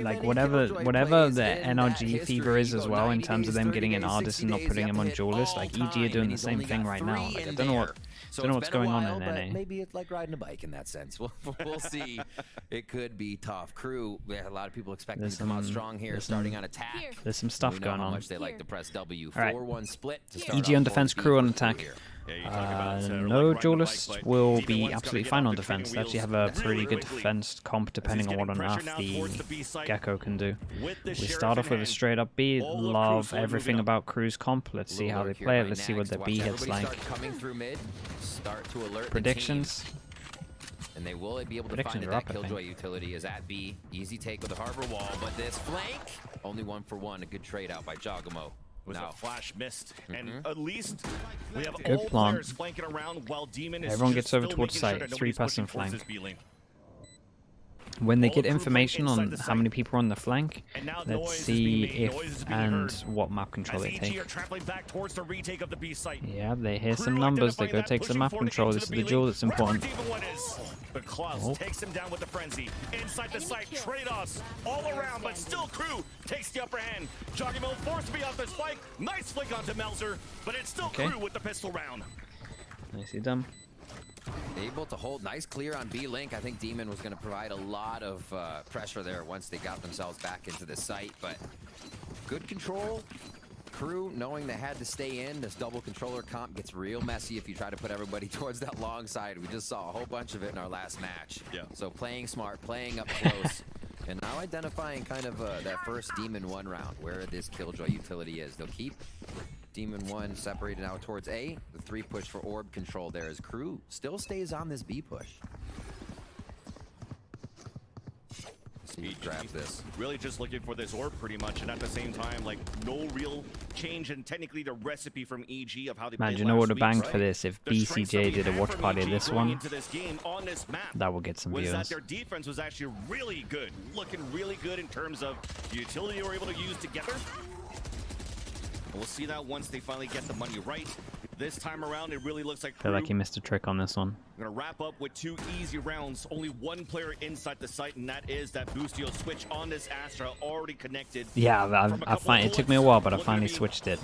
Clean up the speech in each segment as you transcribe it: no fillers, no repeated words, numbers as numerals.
like whatever the NRG fever is as well in terms of them getting an artist and not putting him on duelist. Like EG are doing the same thing right now. Like I don't know what's going on in NA. Maybe it's like riding a bike in that sense. We'll see. It could be tough. KRU, a lot of people expecting to come out strong here, starting on attack. There's some stuff going on. How much they like to press W. 4-1 split to start EG on defense, KRU on attack. Yeah, no duelists will be absolutely fine on defense. They actually have a pretty good defense comp depending on what on earth the Gecko can do. We start off with a straight up B. Love everything about KRU's comp. Let's see how they play it. Let's see what their B hits like. Predictions. And they will be able to find that Killjoy utility is at B. Easy take with the harbor wall, but this flank, only 1 for 1. A good trade out by Jogamo. Was a flash missed, and at least we have good all plan. players flanking around while Demon is Everyone gets over still towards making sure site. that 3-person nobody's pushing flank. towards this B-lane. When they get information on how many people are on the flank, let's see if and what map control they take. Yeah, they hear some numbers. They go take some map control. This is the duel that's important. But Klaus takes him down with the frenzy. Inside the site, trade-offs all around, but still KRU takes the upper hand. Jogamo forced to be off the spike. Nice flick onto Melzer, but it's still KRU with the pistol round. Nicely done. Able to hold nice clear on B-Link. I think Demon was going to provide a lot of pressure there once they got themselves back into the site, but good control. KRU, knowing they had to stay in, this double controller comp gets real messy if you try to put everybody towards that long side. We just saw a whole bunch of it in our last match. Yeah. So playing smart, playing up close, and now identifying kind of that first Demon 1 round, where this Killjoy utility is. They'll keep Demon 1 separated out towards A. The 3 push for orb control there as KRU still stays on this B push. He grabs this. Really just looking for this orb pretty much, and at the same time, like no real change in technically the recipe from EG of how they Man, played you know what would last have week, banged for this if BCJ did a watch party of this one? That would get some was views. that their defense was actually really good, looking really good in terms of the utility they were able to use together. We'll see that once they finally get the money right. This time around, it really looks like I feel like he missed a trick on this one. We're gonna wrap up with 2 easy rounds. Only 1 player inside the site, and that is that Boostio switch on this Astra already connected. Yeah, it took me a while, but I finally switched it.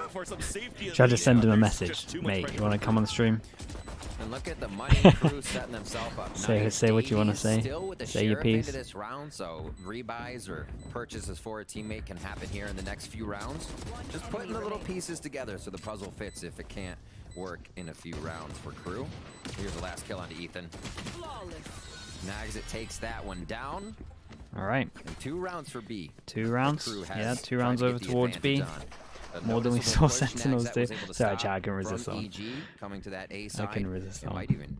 For some safety, Tried to send him a message. Mate, you want to come on the stream? And look at the money KRU setting themselves up. Say what you want to say. Say your piece. Into this round, so rebuys or purchases for a teammate can happen here in the next few rounds. Just putting the little pieces together so the puzzle fits if it can't work in a few rounds for KRU. Here's the last kill onto Ethan. Nags takes that one down. All right. And 2 rounds for B. 2 rounds. Yeah, 2 rounds over towards B. More than we saw Sentinels do. Sorry, Chad, I can resist that one. Coming to that A side. I can resist that one. Might even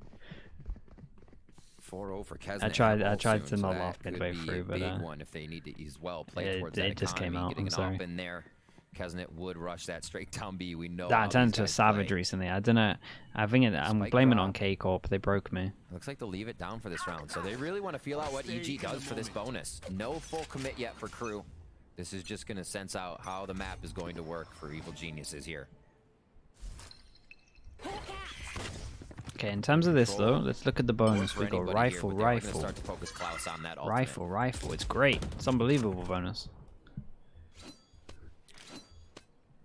4-0 for Kesnet. I tried to not laugh midway through, but big one if they need to as well play towards that it just came out. Getting I'm sorry. an op in there. Kesnet would rush that straight down B. We know that turned to a savage recently. I don't know. I think I'm blaming it on K Corp. They broke me. Looks like they'll leave it down for this round. So they really want to feel out what EG does for this bonus. No full commit yet for KRU. This is just going to sense out how the map is going to work for Evil Geniuses here. Okay, in terms of this though, let's look at the bonus. We got rifle. Rifle. It's great. It's unbelievable bonus.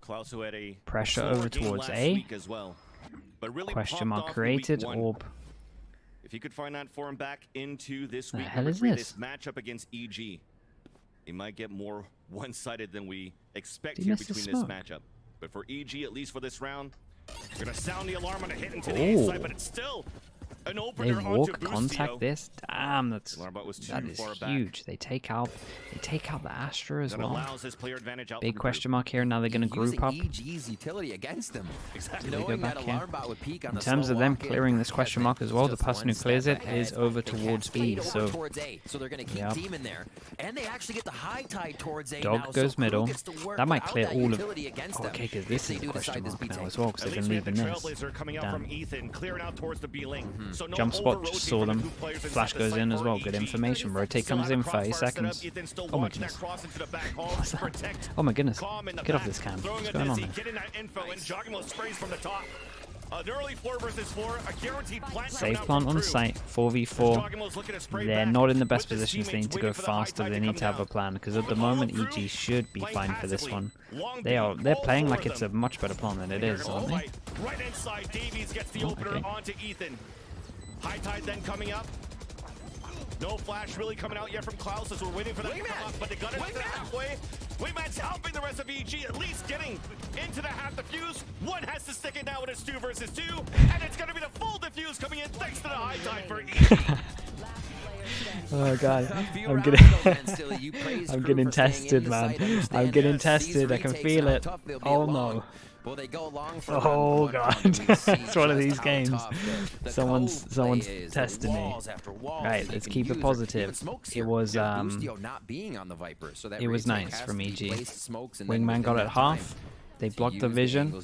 Klaus, who had a pressure over towards A. As well, but really question mark created. Orb. If he could find that form back into this week, this matchup against EG, it might get more one-sided than we expect here between this matchup. But for EG, at least for this round, we're gonna sound the alarm on a hit into the inside, but it's still an opener. They walk contact this. Damn, that is huge. They take out the Astra as well. Big question mark here. Now they're gonna group up. EG's utility against them. Exactly. They go back here. In terms of them clearing this question mark as well, the person who clears it is over towards B. So they're gonna keep Demon there, and they actually get the high tide towards A. Dog goes middle. That might clear all of. Okay, because this is a question mark now as well, because they've been leaving this. Damn. Jump spot, just saw them. Flash goes in as well. Good information. Rotate comes in 30 seconds. Oh my goodness. What's that? Oh my goodness. Get off this cam. What's going on there? An early 4 versus 4, a guaranteed plant. Safe plant on site, 4v4. They're not in the best positions. They need to go faster. They need to have a plan, because at the moment EG should be fine for this one. They're playing like it's a much better plan than it is, aren't they? Right inside, Davies gets the opener onto Ethan. High Tide then coming up. No flash really coming out yet from Klaus as we're waiting for them to come up, but they got it up to halfway. Wingman's helping the rest of EG, at least getting into the half defuse. One has to stick it now when it's 2 versus 2, and it's going to be the full defuse coming in thanks to the High Tide for EG. Oh god, I'm getting tested, man. I'm getting tested. I can feel it. Oh no. Well, they go long for oh god, it's one of these games. Someone's testing me. Right, let's keep it positive. It was it was nice from EG. Wingman got it half. They blocked the vision.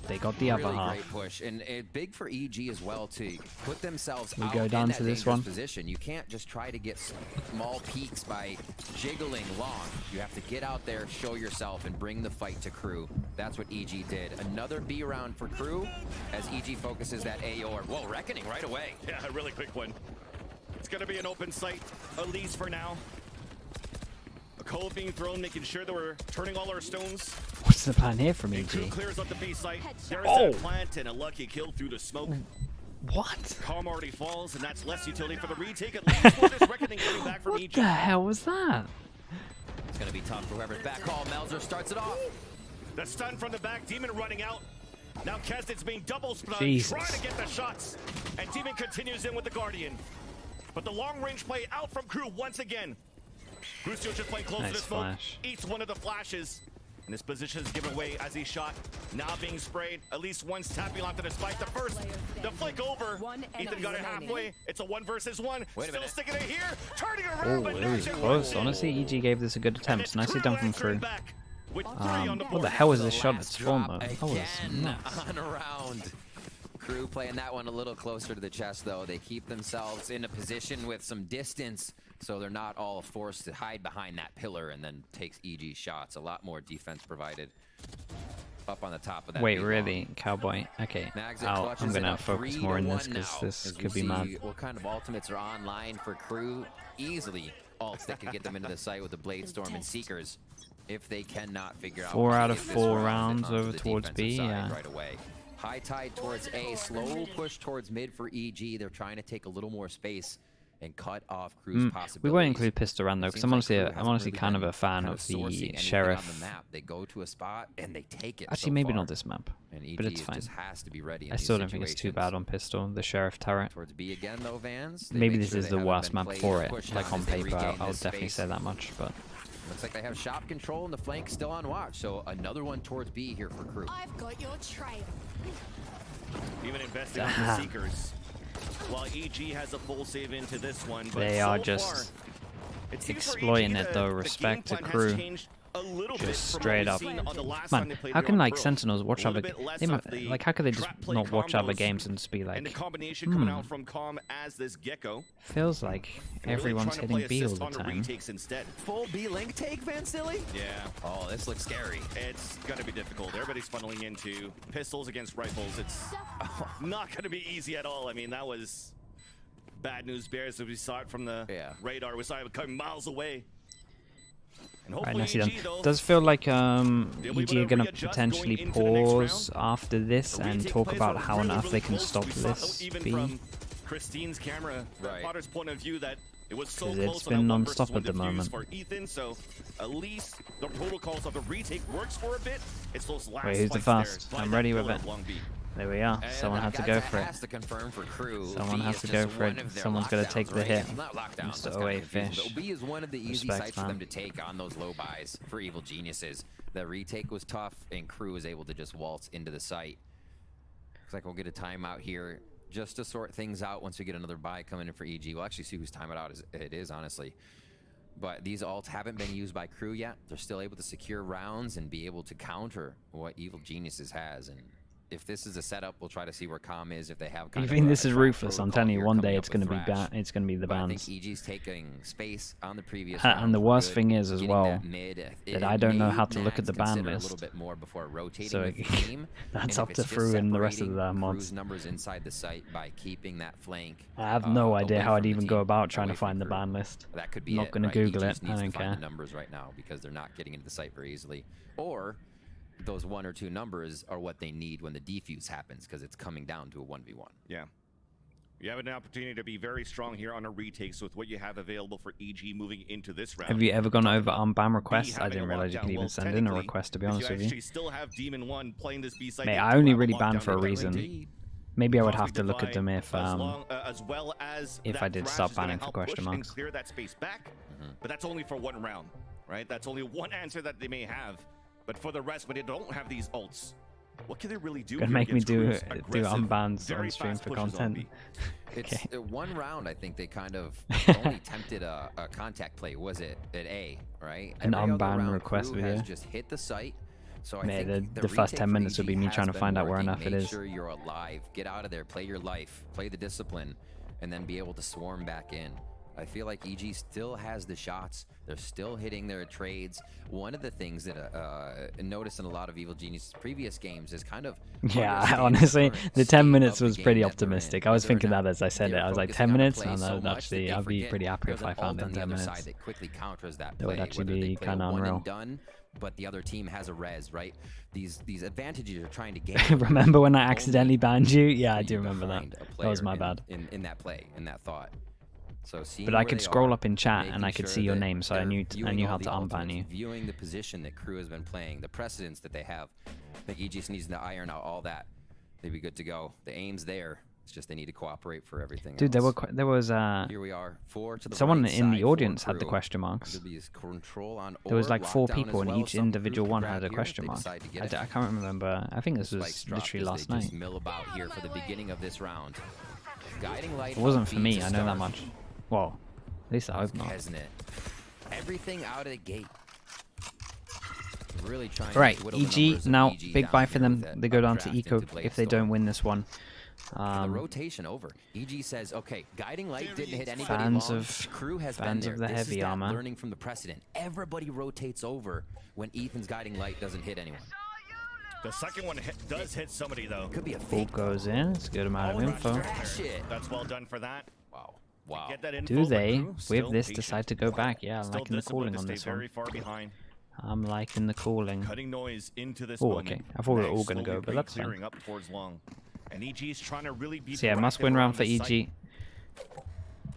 They got the upper half. Great push, and big for EG as well to put themselves we go down to this one. Position. You can't just try to get small peaks by jiggling long. You have to get out there, show yourself, and bring the fight to KRU. That's what EG did. Another B round for KRU as EG focuses that AOR. Whoa, Reckoning right away. Yeah, a really quick one. It's going to be an open site, at least for now. A code being thrown, making sure that we're turning all our stones. What's the plan here from EG? KRU clears up the B site. There's that plant and a lucky kill through the smoke. What? Calm already falls, and that's less utility for the retake. At least for this Reckoning coming back from EG. What the hell was that? It's going to be tough for whoever's back call. Melzer starts it off. The stun from the back, Demon running out. Now Kesdit's being double spun, trying to get the shots. And Demon continues in with the Guardian. But the long range play out from KRU once again. Crucio just playing close to the smoke, eats one of the flashes. And this position is given away as he shot. Now being sprayed. At least one's tapping onto the spike. The first, the flick over. Ethan got it halfway. It's a 1 versus 1. Still sticking it here. Turning around, but it was close. Honestly, EG gave this a good attempt. Nicely done from KRU. What the hell was this shot at Spawn though? That was nuts. On around. KRU playing that one a little closer to the chest though. They keep themselves in a position with some distance, so they're not all forced to hide behind that pillar and then takes EG shots. A lot more defense provided up on the top of that. Wait, really? Cowboy? Okay, I'm gonna focus more in this because this could be mad. What kind of ultimates are online for KRU? Easily ults that could get them into the site with the Blade Storm and Seekers if they cannot figure out 4 out of 4 rounds over towards B, yeah. Right away. High Tide towards A, slow push towards mid for EG. They're trying to take a little more space and cut off KRU's possibilities. We won't include Pistol Run though, because I'm honestly kind of a fan of the Sheriff. On the map. They go to a spot and they take it. Actually, maybe not this map, but it's fine. Just has to be ready I still don't think it's too bad on Pistol, the Sheriff turret. Towards B again though, Vans. Maybe this is the worst map for it. Like on paper, I'll definitely say that much, but. Looks like they have shop control and the flank still on watch, so another one towards B here for KRU. I've got your trail. Even investing in the Seekers. While EG has a full save into this one, but they are just exploiting it though. Respect to KRU. Just straight up. Man, how can like Sentinels watch other like how could they just not watch other games and just be like, and the combination coming out from Calm as this Gecko feels like everyone's hitting B all the time. Full B link take, Van Silly? Yeah. Oh, this looks scary. It's gonna be difficult. Everybody's funneling into pistols against rifles. It's not gonna be easy at all. I mean, that was bad news bears as we saw it from the radar. We saw it coming miles away. Right, nicely done. Does feel like EG are gonna potentially pause after this and talk about how on earth they can stop this B. Christine's camera, Potter's point of view that it was so close. It's been non-stop at the moment. For Ethan, so at least the protocols of the retake works for a bit. It's those last. Wait, who's the fast? I'm ready with it. There we are. Someone had to go for it. Someone has to go for it. Someone's got to take the hit. Mr. OA Fish. B is one of the easy sites for them to take on those low buys for Evil Geniuses. The retake was tough, and KRU was able to just waltz into the site. Looks like we'll get a timeout here just to sort things out once we get another buy coming in for EG. We'll actually see whose timeout it is, honestly. But these ults haven't been used by KRU yet. They're still able to secure rounds and be able to counter what Evil Geniuses has. And if this is a setup, we'll try to see where Calm is. If they have, you think this is ruthless? I'm telling you, one day it's going to be it's going to be the bans. I think EG's taking space on the previous. And the worst thing is as well that I don't know how to look at the ban list. A little bit more before rotating So with the team. that's up to Fru and the rest of the mods. Numbers inside the site by keeping that flank. I have no idea how I'd even go about trying to find the ban list. That could be I'm not going to Google it. I don't care. The numbers right now because they're not getting into the site very easily, or those 1 or 2 numbers are what they need when the defuse happens because it's coming down to a 1v1. Yeah. You have an opportunity to be very strong here on a retake, so with what you have available for EG moving into this round. Have you ever gone over ban requests? I didn't realize you could even send in a request, to be honest with you. Still have Demon 1 playing this B side. Mate, I only really ban for a reason. Maybe I would have to look at them if I did stop banning for question marks. Clear that space back, but that's only for 1 round, right? That's only one answer that they may have. But for the rest, when they don't have these ults, what can they really do? Gonna make me do unbans on stream for content. It's 1 round. I think they kind of only tempted a contact play. Was it at A, right? An unban request video. Just hit the site. So I Mate, think the first 10 minutes would be me trying to find out where enough it is. Make sure you're alive. Get out of there. Play your life. Play the discipline, and then be able to swarm back in. I feel like EG still has the shots. They're still hitting their trades. One of the things that I noticed in a lot of Evil Genius' previous games is kind of... Yeah, honestly, the 10 minutes was pretty optimistic. I was thinking that as I said it. I was like, 10 minutes? And I'd be pretty happy if I found it in 10 minutes. That would actually be kind of unreal. But the other team has a res, right? These advantages are trying to gain. Remember when I accidentally banned you? Yeah, I do remember that. That was my bad. In that play, in that thought. So but I could scroll up in chat and I could see your name, so I knew how to unban you. Viewing the position that KRU has been playing, the precedents that they have. I think EG just needs to iron out all that. They'd be good to go. The aim's there. It's just they need to cooperate for everything. Dude, else. there was Here we are. 4 to the someone right in the side audience for had the KRU. question marks. Control on There was like 4 lockdown people, as and well. each Some individual KRU one could had a grab here. question They mark. decide to get I can't remember. I think this was literally last night. Just mill about here for the beginning of this round. Guiding light. It wasn't for me. I know that much. Well, at least I hope not. Hasn't it? Everything out of the gate. Really trying. Right, to whittle the EG numbers of now. EG Big down buy here for them. with They go down to updraft Eco into Blade if they Storm. don't win this one. The rotation over. EG says, okay, guiding light didn't hit anybody Fans long. of KRU has fans been of there. the This heavy is that armor. learning from the precedent. Everybody rotates over when Ethan's guiding light doesn't hit anyone. The second one does hit somebody though. Could be a Ball fake. goes in. It's a good amount of info. That's well done for that. Wow. Wow. Get that info, Do but they, KRU with still this, patient. decide to go back? Yeah, I'm Still liking the disciplined calling to on stay this very one. far behind. I'm liking the calling. Cutting noise into this Oh, moment. okay. I thought we were all Nice, gonna go, slowly but that's clearing fine. up towards long. And EG is trying to really be So yeah, must proactive win round around for the site. EG.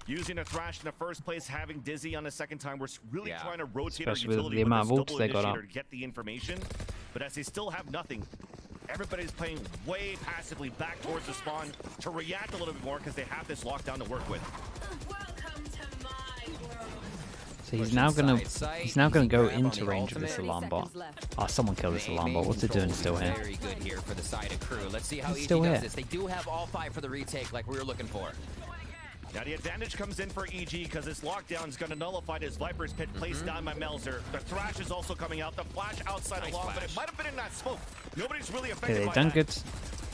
Using a thrash in the first place, having Dizzy on the second time, we're really Yeah. trying to rotate Especially our with utility the amount this of ults double they got initiator up. to get the information. But as they still have nothing, everybody's playing way passively back towards the spawn to react a little bit more because they have this lockdown to work with. So he's now gonna go into range of this alarm bot. Oh, someone kill this alarm bot. What's it doing still here? Very good here for the side of KRU. Let's see how It's EG still does here. this. They do have all 5 for the retake like we were looking for. Now the advantage comes in for EG because this lockdown is going to nullify this Viper's Pit placed down by Melzer. The Thrash is also coming out. The flash outside Nice along, but flash. it might have been in that smoke. Nobody's really Okay, affected they by done that. good.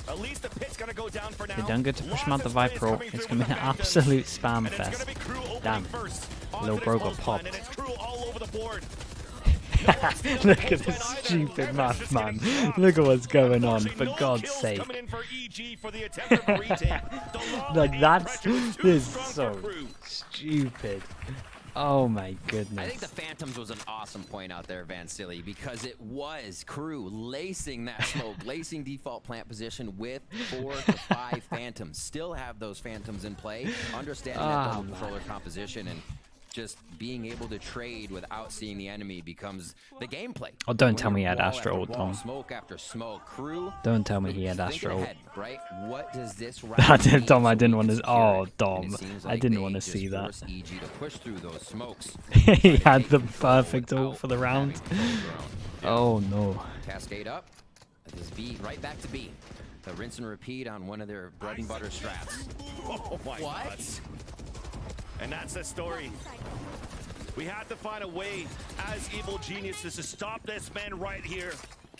At least the pit's going to go down for now. They done good to push him out the Lots of Viper ult. plays It's coming gonna be through an from the Phantom. absolute spam And it's gonna fest. be KRU opening Damn. first. Little bro got popped. And it's KRU all over the board. Look at this stupid math, man. Look at what's going on, for God's sake. Coming in for EG for the attempt of a retake. The long Like, aim that's pressure was too this is strong so for KRU. stupid. Oh my I think goodness. the Phantoms was an awesome point out there, Van Silly, because it was KRU lacing that smoke, lacing default plant position with 4 to 5 Phantoms. Still have those Phantoms in play, understanding that double controller composition and just being able to trade without seeing the enemy becomes the gameplay. Oh, don't When tell me he you're had wall Astra after ult, wall, Tom. Smoke after smoke, KRU. Don't tell me he had Thinking Astra ult. ahead, right? What does this I round did, mean Dom, I so didn't we want can to. secure Oh, it? And Dom. it seems I like didn't they want to just see that. force EG to push through those smokes. He had the Take control perfect ult without for the round. having to hold their Oh own. no. Cascade up. This B right back to B. The rinse and repeat on one of their bread and butter strats. Oh my God. What? And that's the story. We have to find a way as evil geniuses to stop this man right here.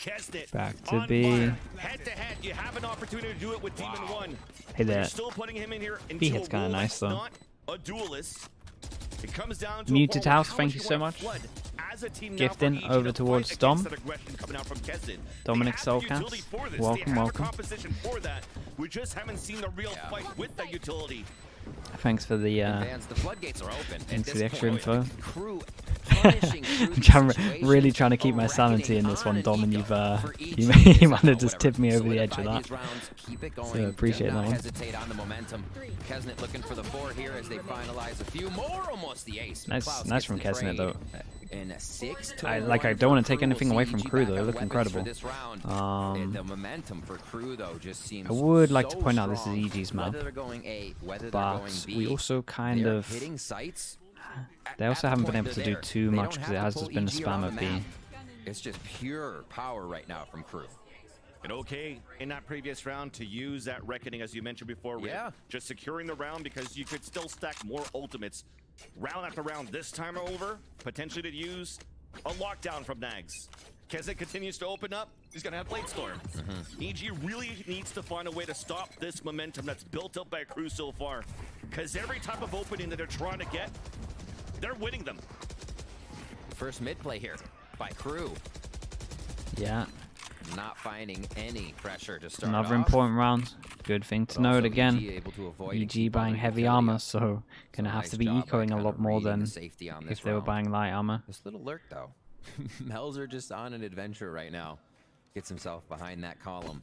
Kesnet Back to on B. fire. Head to head, you have an opportunity to do it with Demon 1. Hey, You're that still putting him in here into B hit's a kinda role nice, that's though. not a duelist. It comes down to Muted a House, how thank much you you so wanna much. flood as a team now Gifting for EG over to towards fight Dom. against that aggression coming out from Kesnet. Dominic They have the Solcast. utility for this. Welcome, they have welcome. a composition for that. We just haven't seen the real fight with that utility. Thanks for the Fans, the floodgates are open. thanks At for the this extra point, info. Crew punishing through these I'm really situations. trying to keep my A sanity in reckoning this one, on Dom, and an you've ego for you EG. you might have just Whatever. tipped me over the edge of Solidify that. these rounds, keep it going. So appreciate Do that not one. hesitate on the momentum. Kesnet looking for the 4 here as they finalize a few more. Almost the ace. Nice, Klaus nice gets from the Kesnet trade. though. And a 6 I to don't want to 1 take for anything Crew. away We'll from see Crew EG though. They back look on weapons incredible. for this round. And the momentum for Crew though just seems I would like to so point out this is strong. EG's map, Whether they're going A, whether they're but going B, we also kind they are of hitting sites. they also At haven't the been point able to they're do there. too They much don't because have it to has pull just been a EG around spam the of B. map. It's just pure power right now from Crew. And okay, in that previous round, to use that Reckoning, as you mentioned before, Rip, Yeah. just securing the round because you could still stack more ultimates round after round. This time over, potentially to use a lockdown from Nags. Kesnet continues to open up. He's going to have Blade Storm. EG really needs to find a way to stop this momentum that's built up by Crew so far. Because every type of opening that they're trying to get, they're winning them. First mid play here by Crew. Yeah, Not finding any pressure to start another off. important round. Good thing to But note also again. EG able to avoid and EG keep all buying their heavy utility armor, up. so gonna have Nice to be job by ecoing a kinda lot more reading the than safety on this if they were round. buying light armor. This little lurk though. Melzer just on an adventure right now. Gets himself behind that column.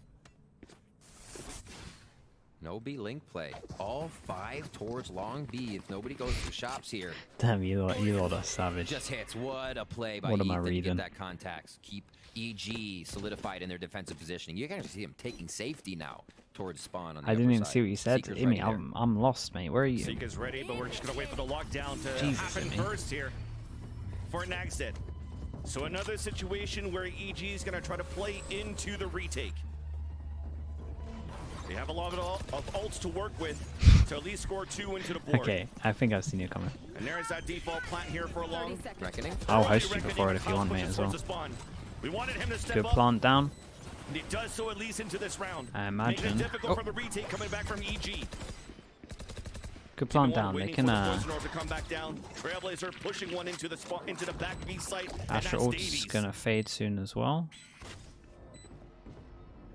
No B link play. All 5 towards long B. If nobody goes to shops here, Damn, you lot are savage. just hits. What a play by What am I Ethan to reading? get that contact. Keep EG solidified in their defensive positioning. You can see him taking safety now towards spawn on the I didn't upper even side. see what you said. Seeker's Imi, ready there. I'm lost, mate. Where are you? Seek is ready, but we're just going to wait for the lockdown to Jesus, happen Imi. first here for Nagstead. So another situation where EG is going to try to play into the retake. They have a lot of ults to work with to at least score 2 into the board. Okay, I think I've seen you coming. And there's that default plant here for a long. Reckoning. I'll early host you reckoning before it if you Klaus want, mate, pushes as well. towards the spawn. We wanted him to step Good up, plant down. and he does so at least into this round. I Making it imagine. difficult Oh. for the retake coming back from EG. Good plant One down. They waiting can for the Poison Orb to come back down. Trailblazer pushing one into the spot into the back B site. And that's Astra ult's Davies. gonna fade soon as well.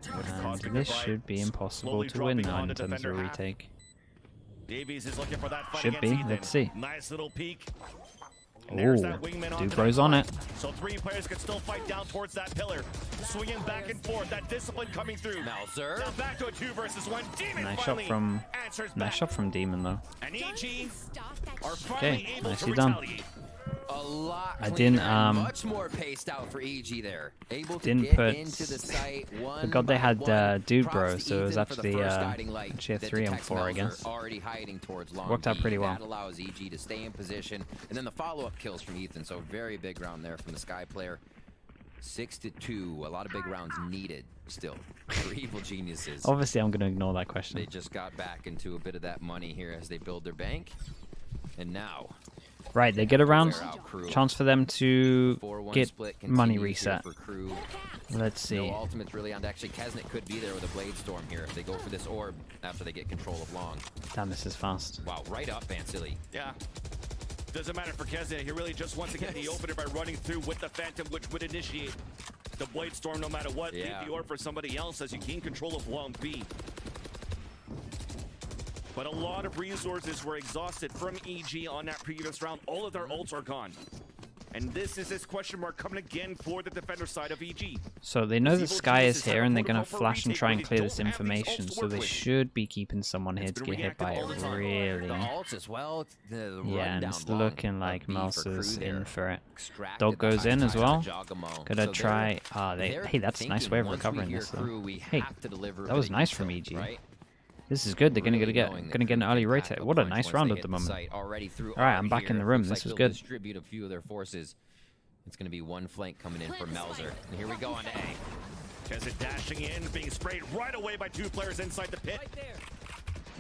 And Cosmic this Divide should be impossible slowly to win dropping now on in the terms of a defender half. retake. Davies is looking for that fight Should against be. Ethan. Let's see. Nice little peek. And there's that Ooh, wingman Duke onto Bro's that on flank. it. So 3 players can still fight down towards that pillar. Swinging back and forth. That discipline coming through. Melzer. Now back to a 2 versus 1. Demon Nice shot finally from answers nice back. shot from Demon though. And EG are finally Okay, able nicely to done. retaliate. A lot I cleaner didn't, and much more paced out for EG there. Able to didn't get put- into the site one Forgot they by had, one. Dude Props Bro, to so it was Ethan for the actually, first guiding light actually a that 3 and detects 4, I Melzer guess. already hiding towards long Worked out B. pretty well. That allows EG to stay in position, and then the follow-up kills from Ethan. So very big round there from the Sky player. 6-2. A lot of big rounds needed still for Evil Geniuses. Obviously, I'm gonna ignore that They question. just got back into a bit of that money here as they build their bank, and now Right, they get around. wear out Crew. Chance for them to 4-1 get split money continues here reset. for Crew. Let's see. No ultimates really on. Actually, Kesnet could be there with a Blade Storm here if they go for this orb after they get control of long. Damn, this is fast. Wow, right up, Vansili. Yeah. Doesn't matter for Kesnet. He really just wants to get the opener by running through with the Phantom, which would initiate the Blade Storm no matter what. Yeah. Leave the orb for somebody else as you gain control of long B. But a lot of resources were exhausted from EG on that previous round. All of their ults are gone. And this is this question mark coming again for the defender side of EG. So they know the Evil Sky is Geniuses have here a and they're gonna protocol for flash and retake try where and they clear don't this have these information, ults to so work they with. should be keeping someone here It's to been get hit by reactive it all the time. really. The ults as well. The Yeah, and rundown it's long looking of like B for Melzer's Crew in there. for it. Extracted Dog the goes high in as tide well. on Jogamo. Gonna So try. they're Hey, that's a nice thinking way of once we recovering hear this though. Crew, we Hey, have to deliver a that was bit nice of from tilt, EG. right? This is good. They're gonna Really get knowing that gonna get an Crew early can rotate. pack a What a punch nice once round they at hit the moment. site already through All right, I'm R back in here. the room. Looks This like is they'll good. Distribute a few of their forces. It's going to be one flank coming in for Melzer. And here we go on A. Kesnet dashing in, being sprayed right away by 2 players inside the pit.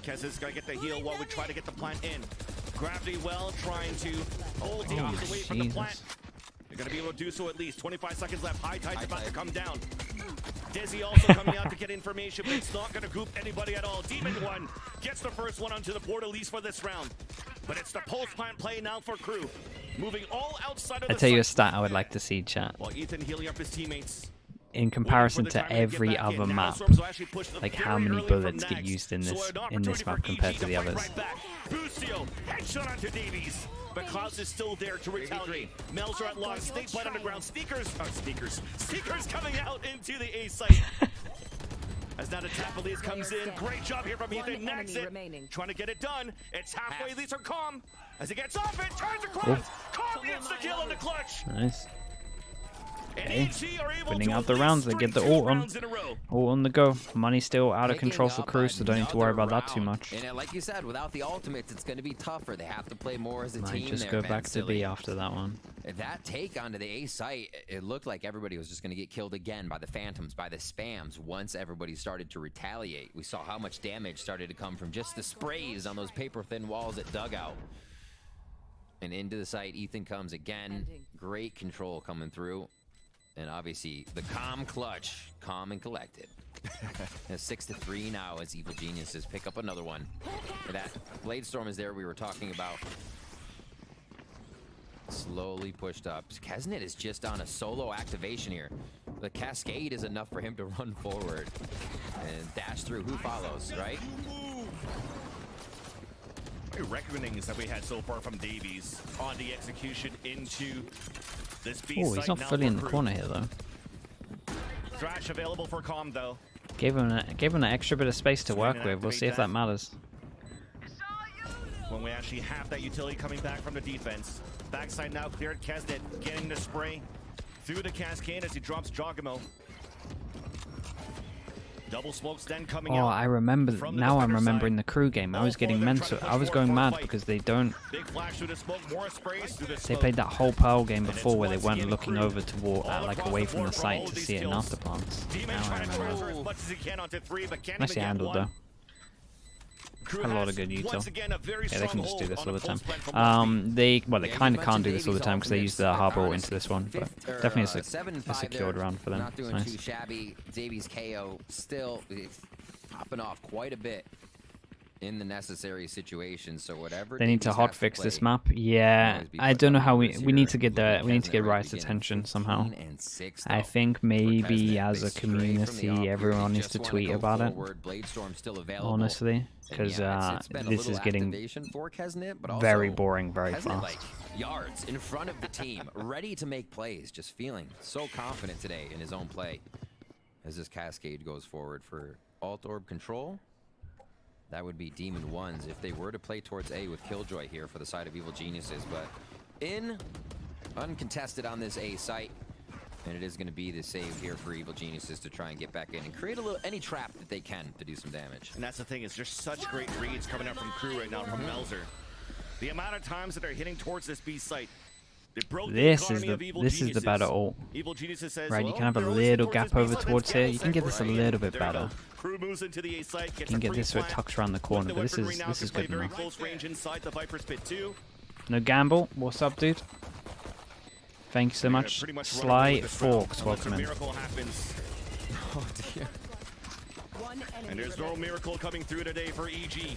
Kesset's gonna get the heal while we try to get the plant in. Gravity well trying to hold the Oh, opposite way from the plant. Jesus. They're going to be able to do so at least. 25 seconds left. High tide's about to come down. Dizzy also coming out to get information, but it's not going to group anybody at all. Demon 1 gets the first one onto the board, at least for this round. But it's the post plant play now for KRU. Moving all outside of the I tell you a site. stat I would like to see, chat. While Ethan healing up his teammates. In comparison to every other map, like how many bullets get used in this map compared to the others. Busio, headshot onto Davies. But Klaus is still there to retaliate. Melzer at long, snake bite underground. Sneakers coming out into the A site. As now the Tapalies comes in. Great job here from Ethan. Nags it. Trying to get it done. It's halfway, at least for Calm. As he gets off it, turns across. Calm gets the kill in the clutch. Nice. Okay. Winning out the rounds, they get the ult on. Ult on the go. Money still out of control for KRU, so don't need to worry about that too much. And like you said, without the ultimates, it's going to be tougher. They have to play more as a team. Might just go back to B after that one. That take onto the A site, it looked like everybody was just going to get killed again by the Phantoms, by the spams. Once everybody started to retaliate, we saw how much damage started to come from just the sprays on those paper-thin walls at dugout. And into the site, Ethan comes again. Great control coming through. And obviously, the calm clutch, calm and collected. 6-3 now as Evil Geniuses pick up another one. That Blade Storm is there we were talking about. Slowly pushed up. Kesnet is just on a solo activation here. The cascade is enough for him to run forward and dash through. Who follows, right? Reckonings that we had so far from Davies on the execution into this B Oh, he's not fully in the corner here though. Thrash available for Calm though. Gave him an extra bit of space to work with. We'll see if that matters. When we actually have that utility coming back from the defense. Backside now cleared. Kesnet getting the spray through the cascade as he drops Jogamo. Double smokes then coming out. Oh, I remember. Now I'm remembering the KRU game. I was getting mental. I was going mad because they don't. Big flash through the smoke, more sprays through the They smoke. played that whole Pearl game before where they weren't looking over toward, like away from the site to see it in afterplants. Demon Now I trying to remember. transfer as much as he can onto 3, but can't Nicely even get handled one. though. Had a lot of good util. Once again, a very Yeah, they can strong just do hold this on all the the time. post plant from left They kind of can't do this all the time because they use the harbor into this one, but definitely a secured round for them. Not doing It's too nice. shabby. Davies KO still popping off quite a bit in the necessary situations. So whatever They need to Davies has hotfix play, this map. Yeah, always be I put don't know on how notice we need here. to get the Kesnet we need to get right Riot's beginning, attention somehow. 15-6 I though think for maybe Kesnet. as They a stray from the community, up here. everyone They needs to just wanna tweet go about it. forward. Blade Storm still available. Honestly, And because yeah, it's been a this little is getting activation for Kesnet, but very also boring very Kesnet, fast. like yards in front of the team, ready to make plays, just feeling so confident today in his own play. As this cascade goes forward for alt orb control, that would be Demon 1s if they were to play towards A with Killjoy here for the side of Evil Geniuses, but in uncontested on this A site. And it is going to be the save here for Evil Geniuses to try and get back in and create a little any trap that they can to do some damage. And that's the thing, is there's such great reads coming out from KRU right now, from Melzer. The amount of times that they're hitting towards this B site. They broke This the is economy the of Evil this is the Geniuses. better ult. Evil Geniuses says, Right, you well, can have a they're always little towards gap this B over site, towards let's here. get You can get this a right. little bit There you go. better. KRU moves into the A site, You gets can a get free this where it plant. tucks around the corner, The but this weaponry now is can play good very enough. close range inside the Viper's Pit 2. No gamble. What's up, dude? Thank you so much. Pretty much running away Sly with this round, Forks, unless welcome a in. miracle happens. Oh dear. And there's no miracle coming through today for EG.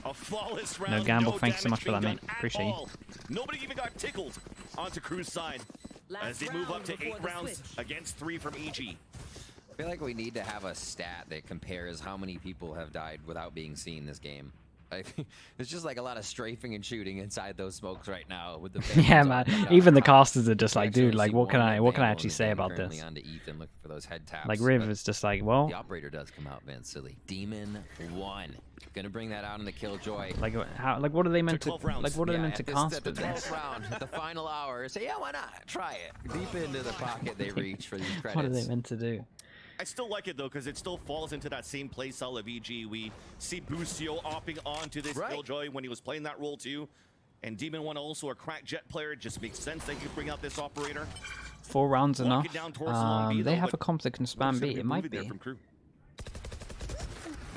A flawless round. No gamble, thanks so much for damage that, being mate. done at Appreciate you. all. Nobody even got tickled onto KRU's side as they move up to 8 rounds against 3 from EG. I feel like we need to have a stat that compares how many people have died without being seen this game. It's just like a lot of strafing and shooting inside those smokes right now with the Yeah, Phantoms man. all up Even the front. casters are just We like, actually dude, only like, see what can one I Van actually Valen say and about currently this? onto Ethan looking for those head taps, Like, but Riv is just like, well, the operator does come out, Van Silly. Demon 1. Gonna bring that out in the Killjoy. like, how, like, what are they meant to, 12 rounds. like, what are they Yeah, meant to at this- cast at the with this? 12th round, at the final hour, say, yeah, why not? Try it. Deep into the pocket they reach for these credits. What are they meant to do? I still like it though, because it still falls into that same play style of EG. We see Busio opting onto this Right. Killjoy when he was playing that role too. And Demon 1 also a crack jet player. It just makes sense that you bring out this operator. 4 rounds enough. Walking down towards the long B, They though, have but a comp that can Looks spam like B. a It might movie there be. from KRU.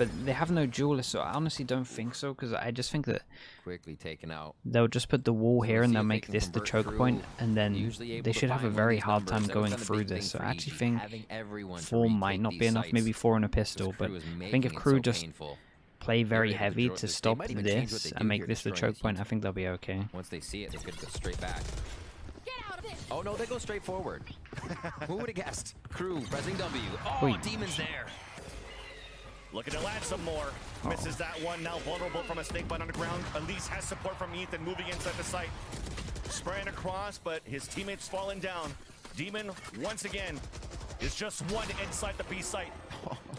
but they have no duelist, so I honestly don't think so, because I just think that Quickly taken out. they'll just put the wall here and they'll make this the choke Crew. point, and then Usually they able to should have a find one of very these hard numbers. time That was going kind of through big thing this. So for I actually EG, think having everyone to 4 might retake not these be enough, sites. maybe 4 and a Because pistol, but Crew is I think if making it Crew so just painful. play very They're able heavy draw to this. They stop might even change what this they do and make here, this the destroying choke point, heat. I think they'll be okay. Once they see it, they could go straight back. Oh no, they go straight forward. Who would have guessed? Crew pressing W. Oh, Wait. Demon's there. Looking to land some more. Misses that one. Now vulnerable from a snake bite on the ground. Elise has support from Ethan moving inside the site. Spraying across, but his teammates falling down. Demon, once again, is just one inside the B site.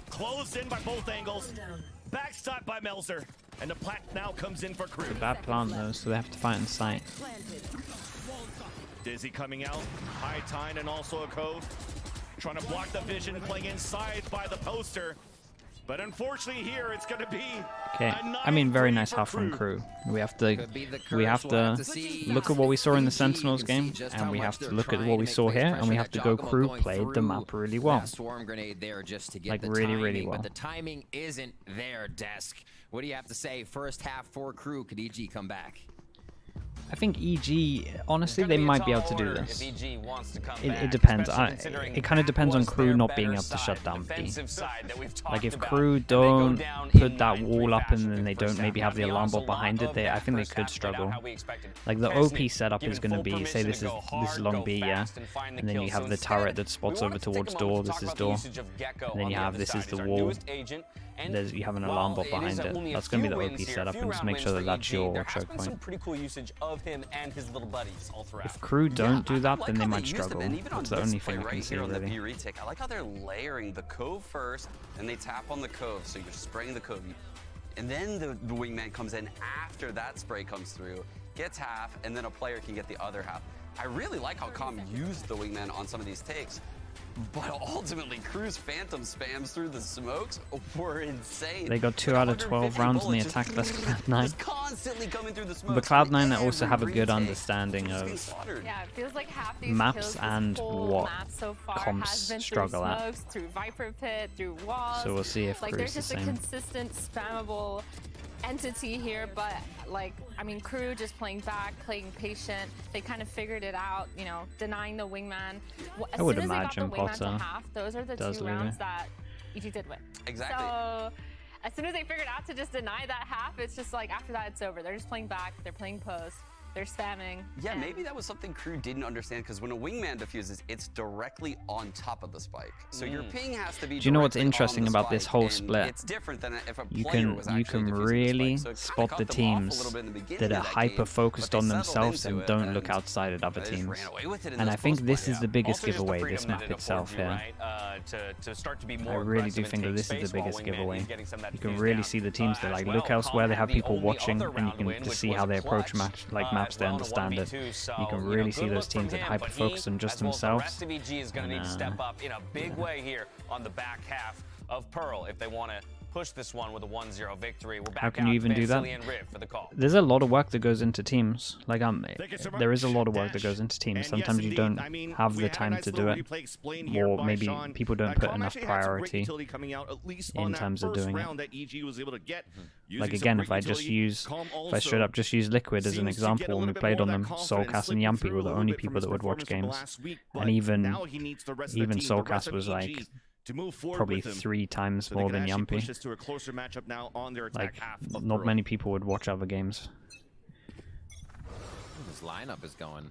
Closed in by both angles. Backstopped by Melzer. And the plat now comes in for Crew. Bad plant though, so they have to fight in sight. Dizzy coming out. High Tide and also a Cove. Trying to block the vision, playing inside by the poster. But unfortunately here, it's going to be Okay, a I mean, very 9-3 nice for half from Crew. We have to Could be the we curse. have We'll have to to see. look at what we saw in the EG, you Sentinels can see game, just and how we much have to they're look at trying what to we make saw face here, pressure. and we have That to go Giacomo Crew going played the through map really well. that swarm grenade there just to get Like, the really, timing, really well. but the timing isn't there, Desk. What do you have to say? First half for Crew. Could EG come back? I think EG, honestly, they might be able to do this. It It depends. It kind of depends on Crew not being able to shut down B. Like if Crew don't put that wall up and then they don't maybe have the alarm bot behind it, I think they could struggle. Like the OP setup is going to be, say this is long B, yeah, and then you have the turret that spots over towards door. This is door, and then you have this is the wall. You have an alarm bot behind it. That's going to be the OP setup, and just make sure that that's your choke point. If Crew don't do that, then they might struggle. That's the only thing I can see really. I like how they're layering the Cove first, and they tap on the Cove, so you're spraying the Cove. And then the wingman comes in after that spray comes through, gets half, and then a player can get the other half. I really like how Com used the wingman on some of these takes. But ultimately, Crew's phantom spams through the smokes were insane. They got 2 out of 12 rounds and they attacked less than Cloud9. Just constantly coming through the smokes. But Cloud9 also have a good understanding of Yeah, it feels like half these maps kills, this and whole what map so far comps has been struggle through at. smokes, through Viper Pit, through walls. So we'll see if like Crew's there's the just a same. consistent spammable entity here, but like I mean Crew just playing back, playing patient. They kind of figured it out, you know, denying the wingman. As I would soon as imagine they got the wingman Potter to half, those are the does 2 leave rounds it. that EG did win. Exactly. So as soon as they figured out to just deny that half, it's just like after that it's over. They're just playing back, they're playing post. They're spamming. Yeah, and maybe that was something Crew didn't understand, because when a wingman diffuses, it's directly on top of the spike. So your ping has to be. Do you know what's directly on interesting the about this spike, whole and split? It's different than if a You player can was actually diffusing really the spike. So it spot kinda the cut them off a teams little bit in the beginning that are of that hyper game, focused but on they settled themselves into and it, don't look and outside at other they just teams. ran away with it in And I those think post this plays. is the biggest Also just the giveaway, freedom this that map it itself affords you, here. right? To start to be I more really aggressive do and think that take this is the space while biggest Wingman giveaway. is getting some of that You can defuse really down. see the teams that As like well, look elsewhere, they have the people only watching, other and you round can win, to which see was how a they approach clutch, maps, they as well in a understand it. 1v2, so, You can you know, really good see those look from teams that him, hyper but focus on just as well as themselves. The rest of EG is going to need to step up in a big way here on the back half of Pearl if they want to push this one with a 1-0 victory. We're back How can you even do that? and Riv for the call. There's a lot of work that goes into teams. Like Thank you so there is a much, lot of work that Dash. goes into teams. And Sometimes yes, you indeed. don't I mean, have we the had a time nice to do little it, replay explained here or by maybe Sean. people don't put Com enough actually had some great priority utility coming out, at least in on that terms of first doing it. round that EG was able to get. Using Like some again, great if I just utility, use, Com if I also straight up just use Liquid as an seems to get a example when we little bit played more on of them, that confidence, Soulcast and slipping Yumpy through were a the little only bit from people his that would watch performance from games. last week, And but even now he needs the rest of the team, the Soulcast rest of was EG like to move forward probably with him. 3 times So they more can than actually push Yumpy. this to a closer matchup now on their attack Like half of not Pearl. many people would watch other games. This lineup is going.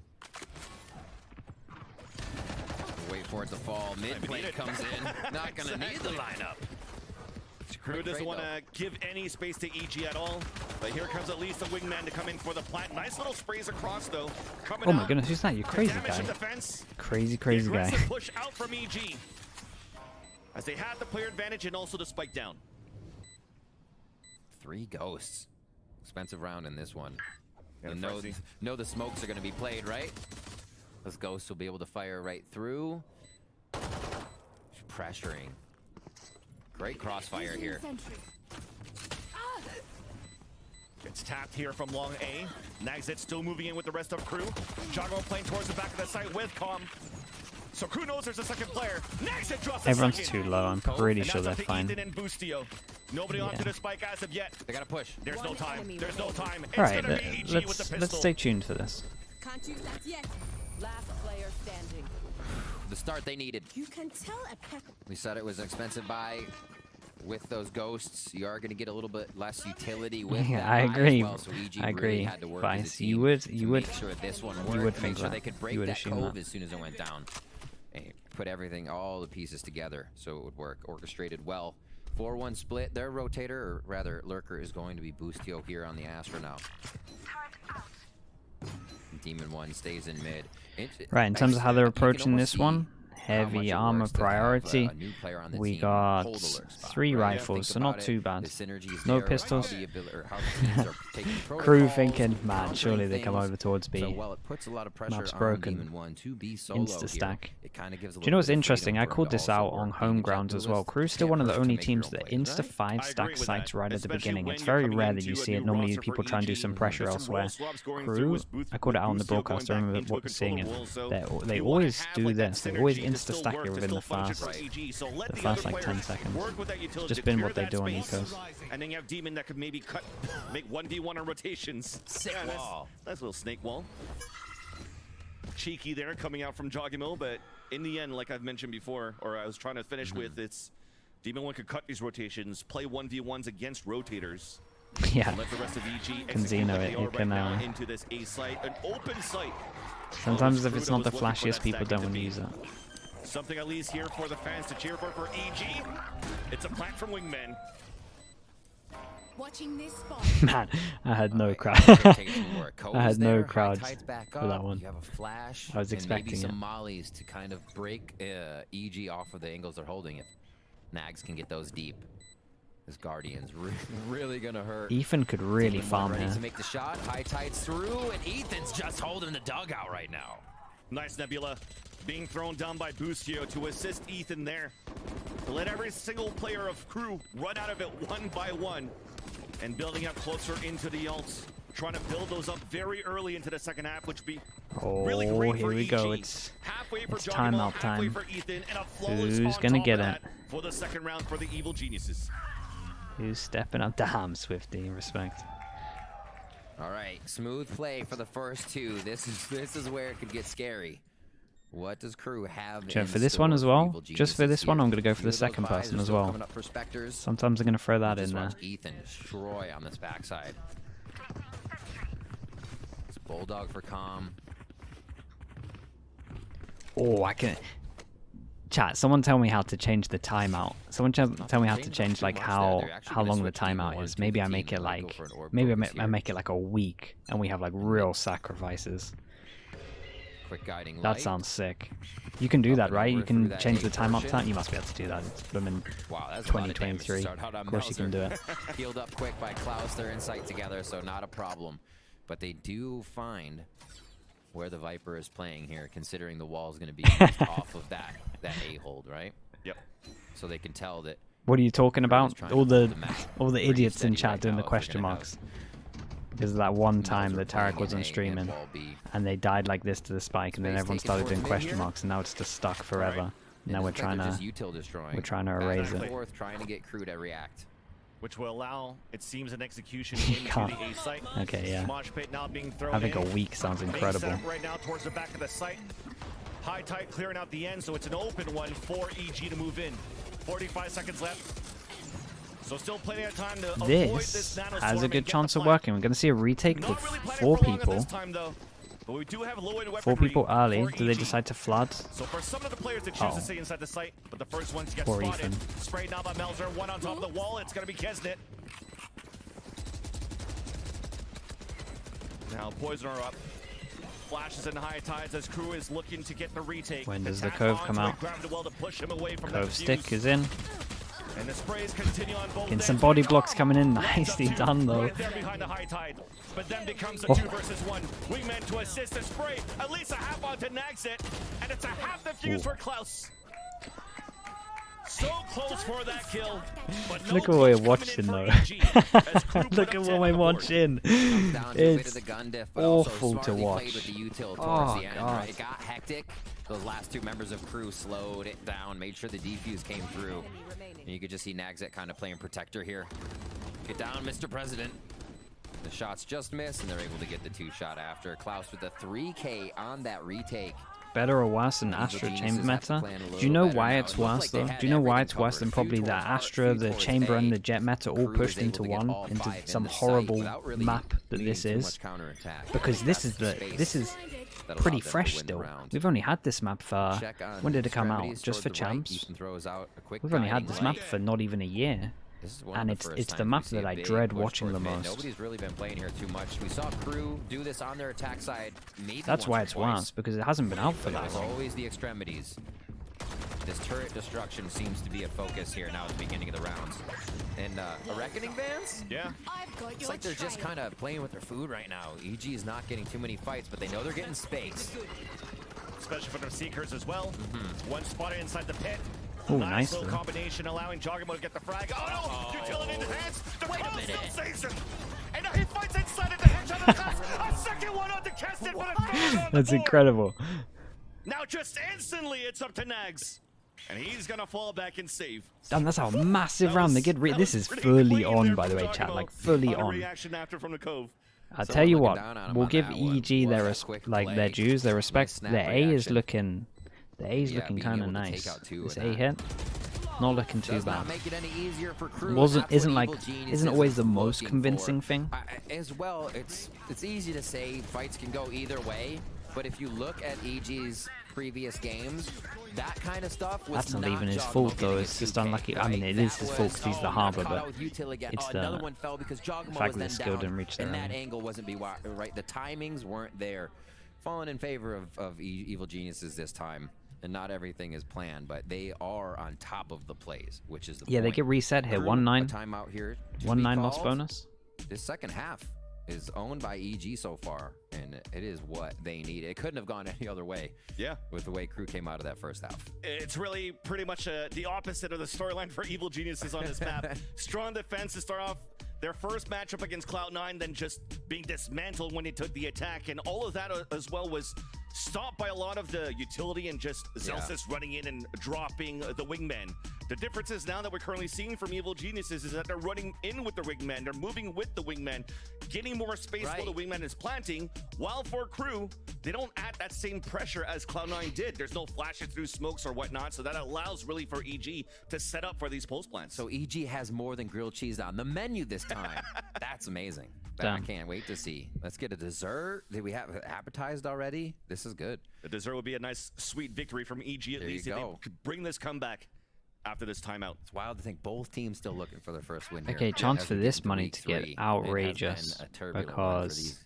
Wait for it to fall. Mid plate comes in. Not going to need the lineup. Crew doesn't Great, want to give any space to EG at all. But here comes at least a wingman to come in for the plant. Nice little sprays across though. Coming Oh my out goodness, who's that? You to crazy damage guy. the defense. Crazy The guy. aggressive push out from EG. As they have the player advantage and also the spike down. 3 ghosts. Expensive round in this one. Yeah, You know the smokes are going to be played, right? Those ghosts will be able to fire right through. Pressuring. Great crossfire here. It's tapped here from long A. Nags it still moving in with the rest of Crew. Jago playing towards the back of the site with Com. So Crew knows there's a second player. Next it drops Everyone's second. too low. I'm pretty And sure that's they're up to fine. Ethan and Boostio. Nobody onto the spike as of yet. They gotta push. There's no time. There's no time. It's All right, gonna be EG with the let's pistol. stay tuned for this. Can't use that yet. Last player standing. The start they needed. You can tell a pep. We said it was an expensive buy. With those ghosts, you are going to get a little bit less utility with Yeah, that I buy agree. As well, so EG I really agree. had to work Vice, as a team you would to make sure this one worked, would to think make sure that. they could You break would that assume cove that. as soon as it went down. And put everything, all the pieces together so it would work. Orchestrated well. 4-1 split. Their rotator, or rather lurker, is going to be Boostio here on the Astra now. Demon 1 stays in mid. Right, in terms of how they're You can approaching almost this one, see how much heavy it armor works to have priority. a new player on the We team got hold the lurk spot, 3 right? rifles, Think so not about too it, bad. the synergies No there, pistols. how the or how the teams are taking Crew protocols, thinking, man, countering surely they come things. over towards B. So while it puts a lot of pressure Map's on broken. Demon 1 to be solo Insta here, stack. it kind of gives a Do you know what's little bit of interesting? freedom I for him called to this also out on work home being grounds as well. objectivist. Crew's still Can't one of the hurt to only make your teams own that plays, insta right? 5 I agree stack with sites that, right at the especially beginning. when It's you're very coming rare that into you a see it. new Normally roster people for try and do EG. some pressure There's some roll elsewhere. swaps going Crew, through with I called it out on the Boostio going broadcast. I back remember into a seeing it. controller role, so They you wanna always have, do like, that this. They always synergy to insta still stack work, it to within the still function first, for EG. So let the the first other like player 10 seconds. work with that utility It's just to been clear what they that do on space. ecos. And then you have Demon that could maybe make 1v1 on rotations. Sick Yeah, wall. nice little snake wall. Cheeky there coming out from Joggamil, but in the end, like I've mentioned before, or I was trying to finish with, it's Demon 1 could cut these rotations, play 1v1s against rotators. Yeah. Let the rest of EG Can execute Xeno like it, they you are right can, now into this A site, an open site. Sometimes if Crudo it's not the was looking for flashiest, that people stacking don't want to beat. use it. Something at least here for the fans to cheer for EG. It's a plant from Wingman. Watching this spot. Man, I had no crowd. I I had no crowds for that one. You have a flash I was and maybe expecting some it. mollies to kind of break EG off of the angles they're holding. If Nags can get those deep, this Guardian's really gonna hurt. Ethan could really Demon farm ready here. to make the shot. High tides through, and Ethan's just holding the dugout right now. Nice Nebula being thrown down by Boostio to assist Ethan there. To let every single player of Crew run out of it one by one. And building up closer into the ults. Trying to build those up very early into the second half, which would be really Oh, great here for we go. EG. It's halfway for timeout Joggamil, halfway time. for Ethan, and a flawless Who's on gonna top get of it? that for the second round for the Evil Geniuses. who's stepping up. Damn, Swifty, respect. All right, smooth play for the first two. This is where it could get scary. What does Crew have in For this store one as for well, Evil just for Geniuses this one, here? I'm going to go for Few the of those second buys person are as still well. coming up for Spectres. Sometimes I'm going to throw that Just in there. watch Ethan destroy on this backside. It's Bulldog for calm. Oh, I can. Chat, someone tell me how to change the timeout. Someone tell me how to change like how long the timeout is. Maybe I make it like I make it like a week, and we have like real sacrifices. Quick guiding That light. sounds sick. You can do that, and right? over You can through that change the A timeout portion. time. You must be able to do that. It's blooming Wow, that's a lot of damage to 2023. start out on Of course you can do Melzer. it. Healed up quick by Klaus. They're in sight together, so not a problem. But they do find where the Viper is playing here, considering the wall is going to be used off of that A-hold, right? Yep. So they can tell that. What are you talking about? trying All to the hold the map all the pretty idiots in steady chat right doing now the if they're question gonna marks. Because of that one time Melzer that playing Tarek in wasn't A and streaming, wall B. and they died like this to the spike, and then Space everyone taken started towards doing mid question here. marks, and now it's just stuck forever. It Now we're looks like trying they're to just util destroying. we're trying to Back erase and it. forth, trying to get Crew to react. Which will allow, it seems, an execution into can't. the A site. Okay, yeah. Mosh pit now being thrown I think a in. week sounds Being incredible. set up right now towards the back of the site. High tide clearing out the end, so it's an open one for EG to move in. 45 seconds left. So still plenty of time to avoid this This nano has a storm good and get chance the of plant. working. We're going to see a retake with Not really planning 4 for long at people. this time, though. But we do have low-end 4 weaponry people early. for Do they EG. decide to flood? So for some of the players that choose to stay inside the site, but the first ones get Poor spotted. Ethan. Sprayed now by Melzer, one on top of the wall. It's going to be Kesnit. Now Poisoner up. Flashes in high tides as Crew is looking to get the retake. When does the Attack cove onto come it, out? grabbed well to push him away from that Cove stick defuse. is in. And the sprays continue on both Getting some ends. body blocks coming in. Lines up Nicely two, done though. Right there behind the high tide. But then becomes a Oh. 2 versus 1. Wingman to assist the spray. At least a half onto Nagsit. And it's a half the fuse Ooh. for Klaus. So close for that kill. But no Look at what we're clutch coming in watching for though. EG, as Crew put Look up at 10 what on we're the board. watching. Down to a bit It's of the gun diff, but also awful to smartly watch. played with the util towards Oh, the end, God. right? It got hectic. Those last two members of Crew slowed it down, made sure the defuse came through. And you could just see Nagzet kind of playing protector here. Get down, Mr. President. The shots just miss, and they're able to get the 2-shot after. Klaus with a 3K on that retake. Better or worse than Astra Chamber meta? Do you know why it's worse though? Do you know why it's worse than probably the Astra, the Chamber, and the Jet meta all pushed into one, into some horrible map that this is? Because this is pretty fresh still. We've only had this map for, when did it come out? Just for champs? We've only had this map for not even a year. And it's the map that I dread watching the most. Nobody's really been playing here too much. We saw Crew do this on their attack side. Maybe That's why once it's or twice. worse, because it hasn't been out for that There's long. always the extremities. This turret destruction seems to be a focus here now at the beginning of the rounds. And a Reckoning Vans? Yeah. It's like they're just kind of playing with their food right now. EG is not getting too many fights, but they know they're getting space. Especially for their Seekers as well. One spotted inside the pit. Ooh, Nice nice little though. combination allowing Jogamo to get the frag. Oh no! Utility in his hands. The Wait a cross minute. still saves him. And now he fights inside of the headshot of the class. A second one on the casted, but a third on the That's board. incredible. Now just instantly it's up to Nags. And he's gonna fall back and save. Damn, that's a massive round. They get rid. This is Pretty fully clean on, there by the from way, chat. Jogamo. Like fully On a on. reaction after from the Cove. I'll Someone tell you looking what. down on him We'll on give that one. EG their Was a quick like their play. dues, their Nice respect. snap Their A is reaction. looking. The A is Yeah, looking being kind of able to take nice. out two This in A that. hit, not looking too Does bad. not make it any easier for Crew. Wasn't That's isn't what like Evil Genius isn't is always the most looking convincing for. thing. As well, it's easy to say fights can go either way, but if you look at EG's previous games, that kind of stuff was That's not even his Jogamo fault, though. getting It's a just 2K, unlucky. I right? mean, it is That his fault was, 'cause he's the got Harbor, caught out but with util again. it's Another the one fell because Jogamo fact was that then the skill down, didn't reach there and that early. angle wasn't right. The timings weren't there. Falling in favor of Evil Geniuses this time. And not everything is planned, but they are on top of the plays, which is the Yeah, they point. get reset here. Crew, 1-9. a timeout here. to be 1-9 loss called. bonus. This second half is owned by EG so far, and it is what they need. It couldn't have gone any other way. Yeah. With the way Crew came out of that first half. It's really pretty much the opposite of the storyline for Evil Geniuses on this map. Strong defense to start off their first matchup against Cloud9, then just being dismantled when they took the attack. And all of that as well was stopped by a lot of the utility and just Zelsis running in and dropping the wingman. The difference is now that we're currently seeing from Evil Geniuses is that they're running in with the wingman, they're moving with the wingman, getting more space while the wingman is planting, while for Crew, they don't add that same pressure as Cloud9 did. There's no flashes through smokes or whatnot, so that allows really for EG to set up for these post plants. So EG has more than grilled cheese on the menu this time. That's amazing. I Damn. can't wait to see. Let's get a dessert. Did we have it appetized already? This is good. The dessert would be a nice, sweet victory from EG at There you least if they go. could bring this comeback after this timeout. It's wild to think both teams still looking for their first win here. Okay, chance As for we get this into money week to get 3. It has outrageous been a turbulent one for because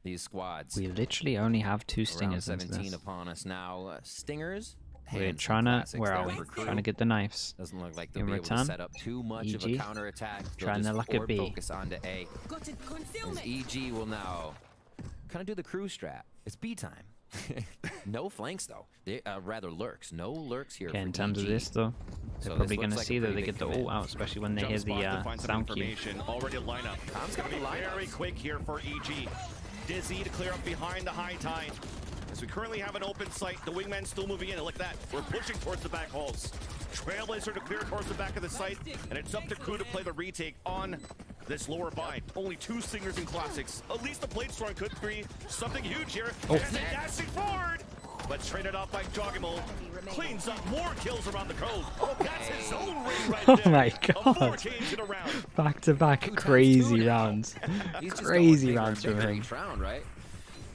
these squads. we literally only have 2 Round stingers into 17 this. upon us now. Stingers. We're hands trying to, classics where there are we? for Crew. Trying to get the knives. Doesn't look like they'll In be able return, to set up too much of a EG, counterattack. They'll trying to just lock a forward B. focus onto A. Got it. As Concealment. EG will now kind of do the Crew strat. It's B time. No flanks though. They, rather lurks. No lurks here. Okay, for in terms of EG. this though, So they're this probably looks going to like a see that pretty they big get the commit. ult out, especially when they Jump hear spot the to find some sound cue. information. Already line up. Tom's got the lineups. Very quick here for EG. Dizzy to clear up behind the high tide. As we currently have an open site, the wingman's still moving in. And look at that. We're pushing towards the back halls. Trailblazer to clear towards the back of the site. And it's up to Crew to play the retake on this lower bind. Only 2 singers in classics. At least the blade storm could be something huge here. Oh. And they're dashing forward. But traded off by Jogamo. Cleans up more kills around the cove. Oh, that's his own ring right Oh there. my A 4 God. games in a round. Back to back 2 times crazy 2 now. rounds. He's just Crazy going bigger rounds and from bigger him. each round, right?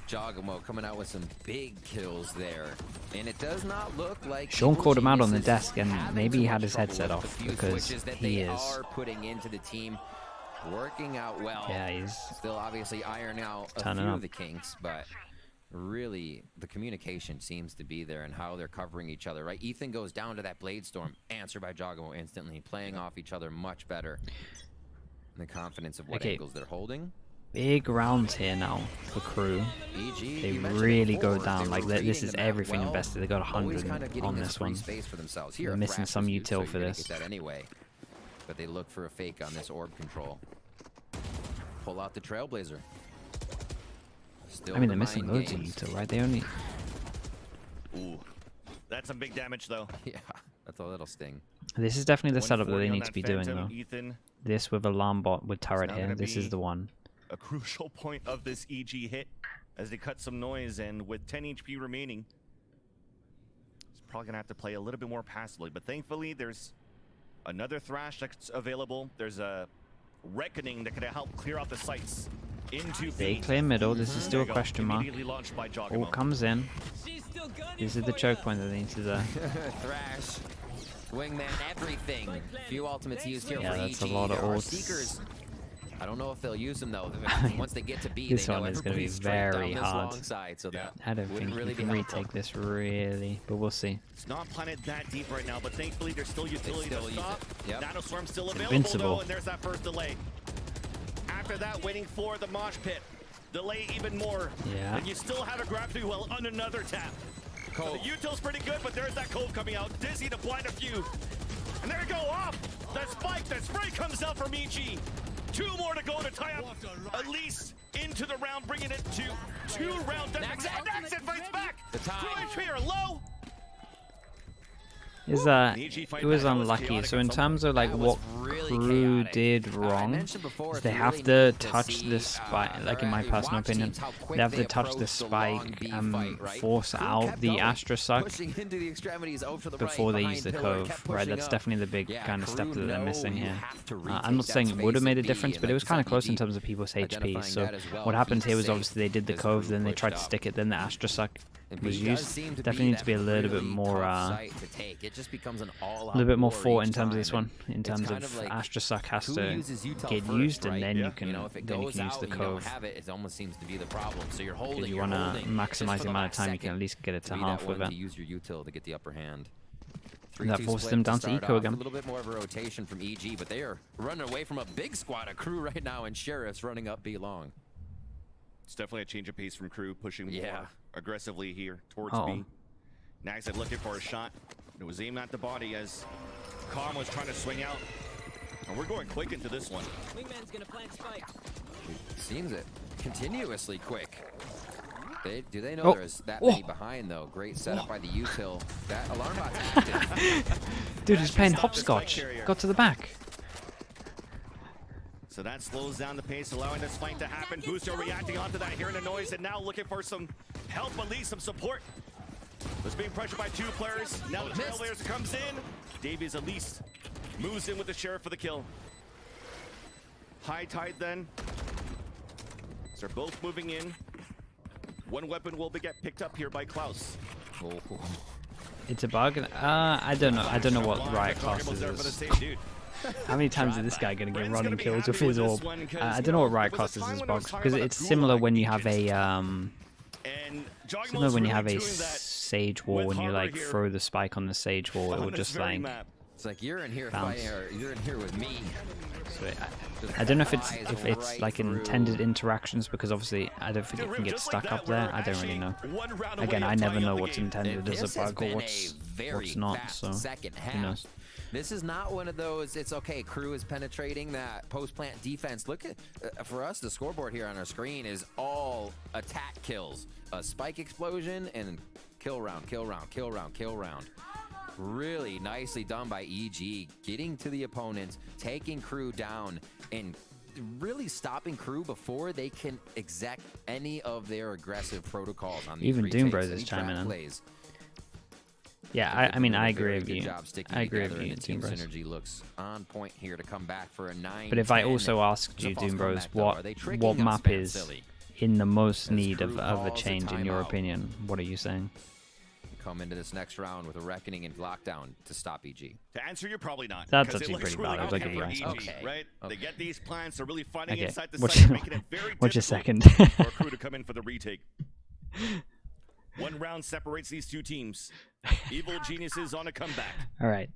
Jogamo coming out with some big kills there. And it does not look like Sean Evil called him out on the Geniuses desk, and having maybe too he had much his trouble headset with off the few because switches that he they is. are putting into the team. Working out well. Yeah, he's Still obviously ironing out a turning few up. of the kinks, but really the communication seems to be there and how they're covering each other, right? Ethan goes down to that blade storm, answered by Jogamo instantly, playing off each other much better. And the confidence of what Okay. angles they're holding. big rounds here now for Crew. EG, They you mentioned it really go before, down. they Like were this reading is the map everything well, invested. They got always 100 kind of getting on this this free one. space for themselves. They're Here, a missing Thrash some was used, util so for you're gonna this. get that anyway. But they look for a fake on this orb control. Pull out the Trailblazer. Still I mean, the they're missing mind loads of games. util, right? They only... Ooh, that's some big damage though. Yeah, that's a little sting. This is definitely the setup that 140 they on need that to be Phantom, doing, though. Ethan, This with alarm bot with turret now here. gonna This be- is the one. a crucial point of this EG hit as they cut some noise, and with 10 HP remaining, he's probably gonna have to play a little bit more passively. But thankfully, there's another Thrash that's available. There's a Reckoning that could help clear out the sites into They B. clear middle. This is still There a you go. question mark. Immediately launched by All Jogamo. comes in. This is the choke point that they need to do. Thrash, Wingman, everything. Few ultimates used here Yeah, for that's a EG. lot of There are ults. Seekers. I don't know if they'll use them though. Once they get to B, This they know one is gonna be everybody's straight very down this hard. long side, so that I don't wouldn't think really you be can helpful. retake this really, but we'll see. It's not planted that deep right now, but thankfully there's still utility still to use stop. it. Yep. Nanoswarm still available Invincible. though, and there's that first delay. After that, waiting for the mosh pit. Delay even more. Yeah. And you still have a gravity well on another tap. So the util's pretty good, but there's that cove coming out. Dizzy to blind a few. And there you go, off! The spike, the spray comes out from EG. 2 more to go to tie up at least into the round, bringing it to 2-round deficit. And Naxxit fights back! The tie. Crew HP are low. Is it was unlucky. So in terms of like That was what really Crew chaotic. did I wrong, mentioned before, is if they you have really to need to touch see, this spike. Like in my or personal watch opinion, teams, how quick they have to they touch the approach the long spike B and fight, right? force Crew out kept the going, Astra suck pushing into the extremities over the before right, they behind use the pillar, cove. kept Right, pushing that's up. definitely the big Yeah, kind of step Crew that they're know missing you here. have to I'm retake not that saying it would have space made a at B, difference, and but it like was you kind of said, close in EG terms of people's HP. identifying So that as well. what happened Be here was safe obviously they did the as cove, Crew then they pushed tried to up. stick it, then the Astra suck And was B does used. seem to Definitely be need to be a that little bit really more tough site to take. It just becomes an all-out a little bit more war thought each in terms of time, this one. and In it's terms kind of like Astra suck has who to uses util get first, used, and right? then Yeah. you can You know, if it then you goes can use out the and you don't cove. have it, it almost seems to be the problem. So you're holding, Because you you're want to holding, just maximize for the amount of last time you can second at least get it to to be half that with one it. to use your util to get the upper hand. That 3-2 forces split them to down to start eco off. again. A little bit more of a rotation from EG, but they are running away from a big squad of Crew right now, and Sheriff's running up B long. It's definitely a change of pace from Crew, pushing Yeah. more aggressively here towards Uh-oh. B. Naxxit looking for a shot. It was aimed at the body as Calm was trying to swing out. And we're going quick into this one. Wingman's gonna plant spike. Seems it continuously quick. Do they know Oh. there's that Oh. many behind though? Great setup by the util. That alarm bot's active. Dude, he's playing Stop the spike hopscotch. carrier. Got to the back. So that slows down the pace, allowing this fight to happen. Booster reacting onto that, hearing the noise, and now looking for some help, at least some support. Was being pressured by 2 players. Now the Trailblazer comes in. Davies at least moves in with the Sheriff for the kill. High tide then. So they're both moving in. One weapon will get picked up here by Klaus. Oh. It's a bug. I don't know. I don't know what Line, riot the class target was there for the is. same dude. How many times is this guy gonna get Brent's running gonna be kills with happy his with orb? this one 'cause, I you don't know know, what riot there was class a is time this when I was box talking because about it's a similar gulag when you have agent. a And similar when you have a doing that sage wall with when you Harbor like here throw the spike on the sage wall, it on will this just very like. map. It's like you're in here Bounce. fighting, or you're in here with me. So I don't know if it's Flies like right intended through. interactions because obviously I don't think it can get Just like stuck that, up there. we're I don't really actually know. 1 round Again, away I of never tying know up the what's game. intended as This a has bug or been what's a very not. fast So second who half. knows? This is not one of those. It's okay. Crew is penetrating that post-plant defense. Look at for us, the scoreboard here on our screen is all attack kills, a spike explosion, and kill round, kill round, kill round, kill round. Really nicely done by EG, getting to the opponents, taking Crew down, and really stopping Crew before they can exact any of their aggressive protocols on these Even retakes, Doombros is any chiming trap in. plays. Yeah, I mean They're I doing a agree very with good you. job sticking I agree together, with you, and the team Doombros. synergy looks on point here to come back for a 9. But if I also asked you, Doombros, what map is in the most need of a change in your opinion, what are you saying? Come into this next round with a reckoning and lockdown to stop EG. To answer you, probably not. That's 'cause it actually looks pretty really bad. I was okay like, for right. EG, Okay. right? They Okay. get these plants. They're really fighting Okay, inside the what's site, your- making it very what's your difficult second? for Crew to come in for the retake. 1 round separates these 2 teams. Evil Geniuses on a comeback. All right.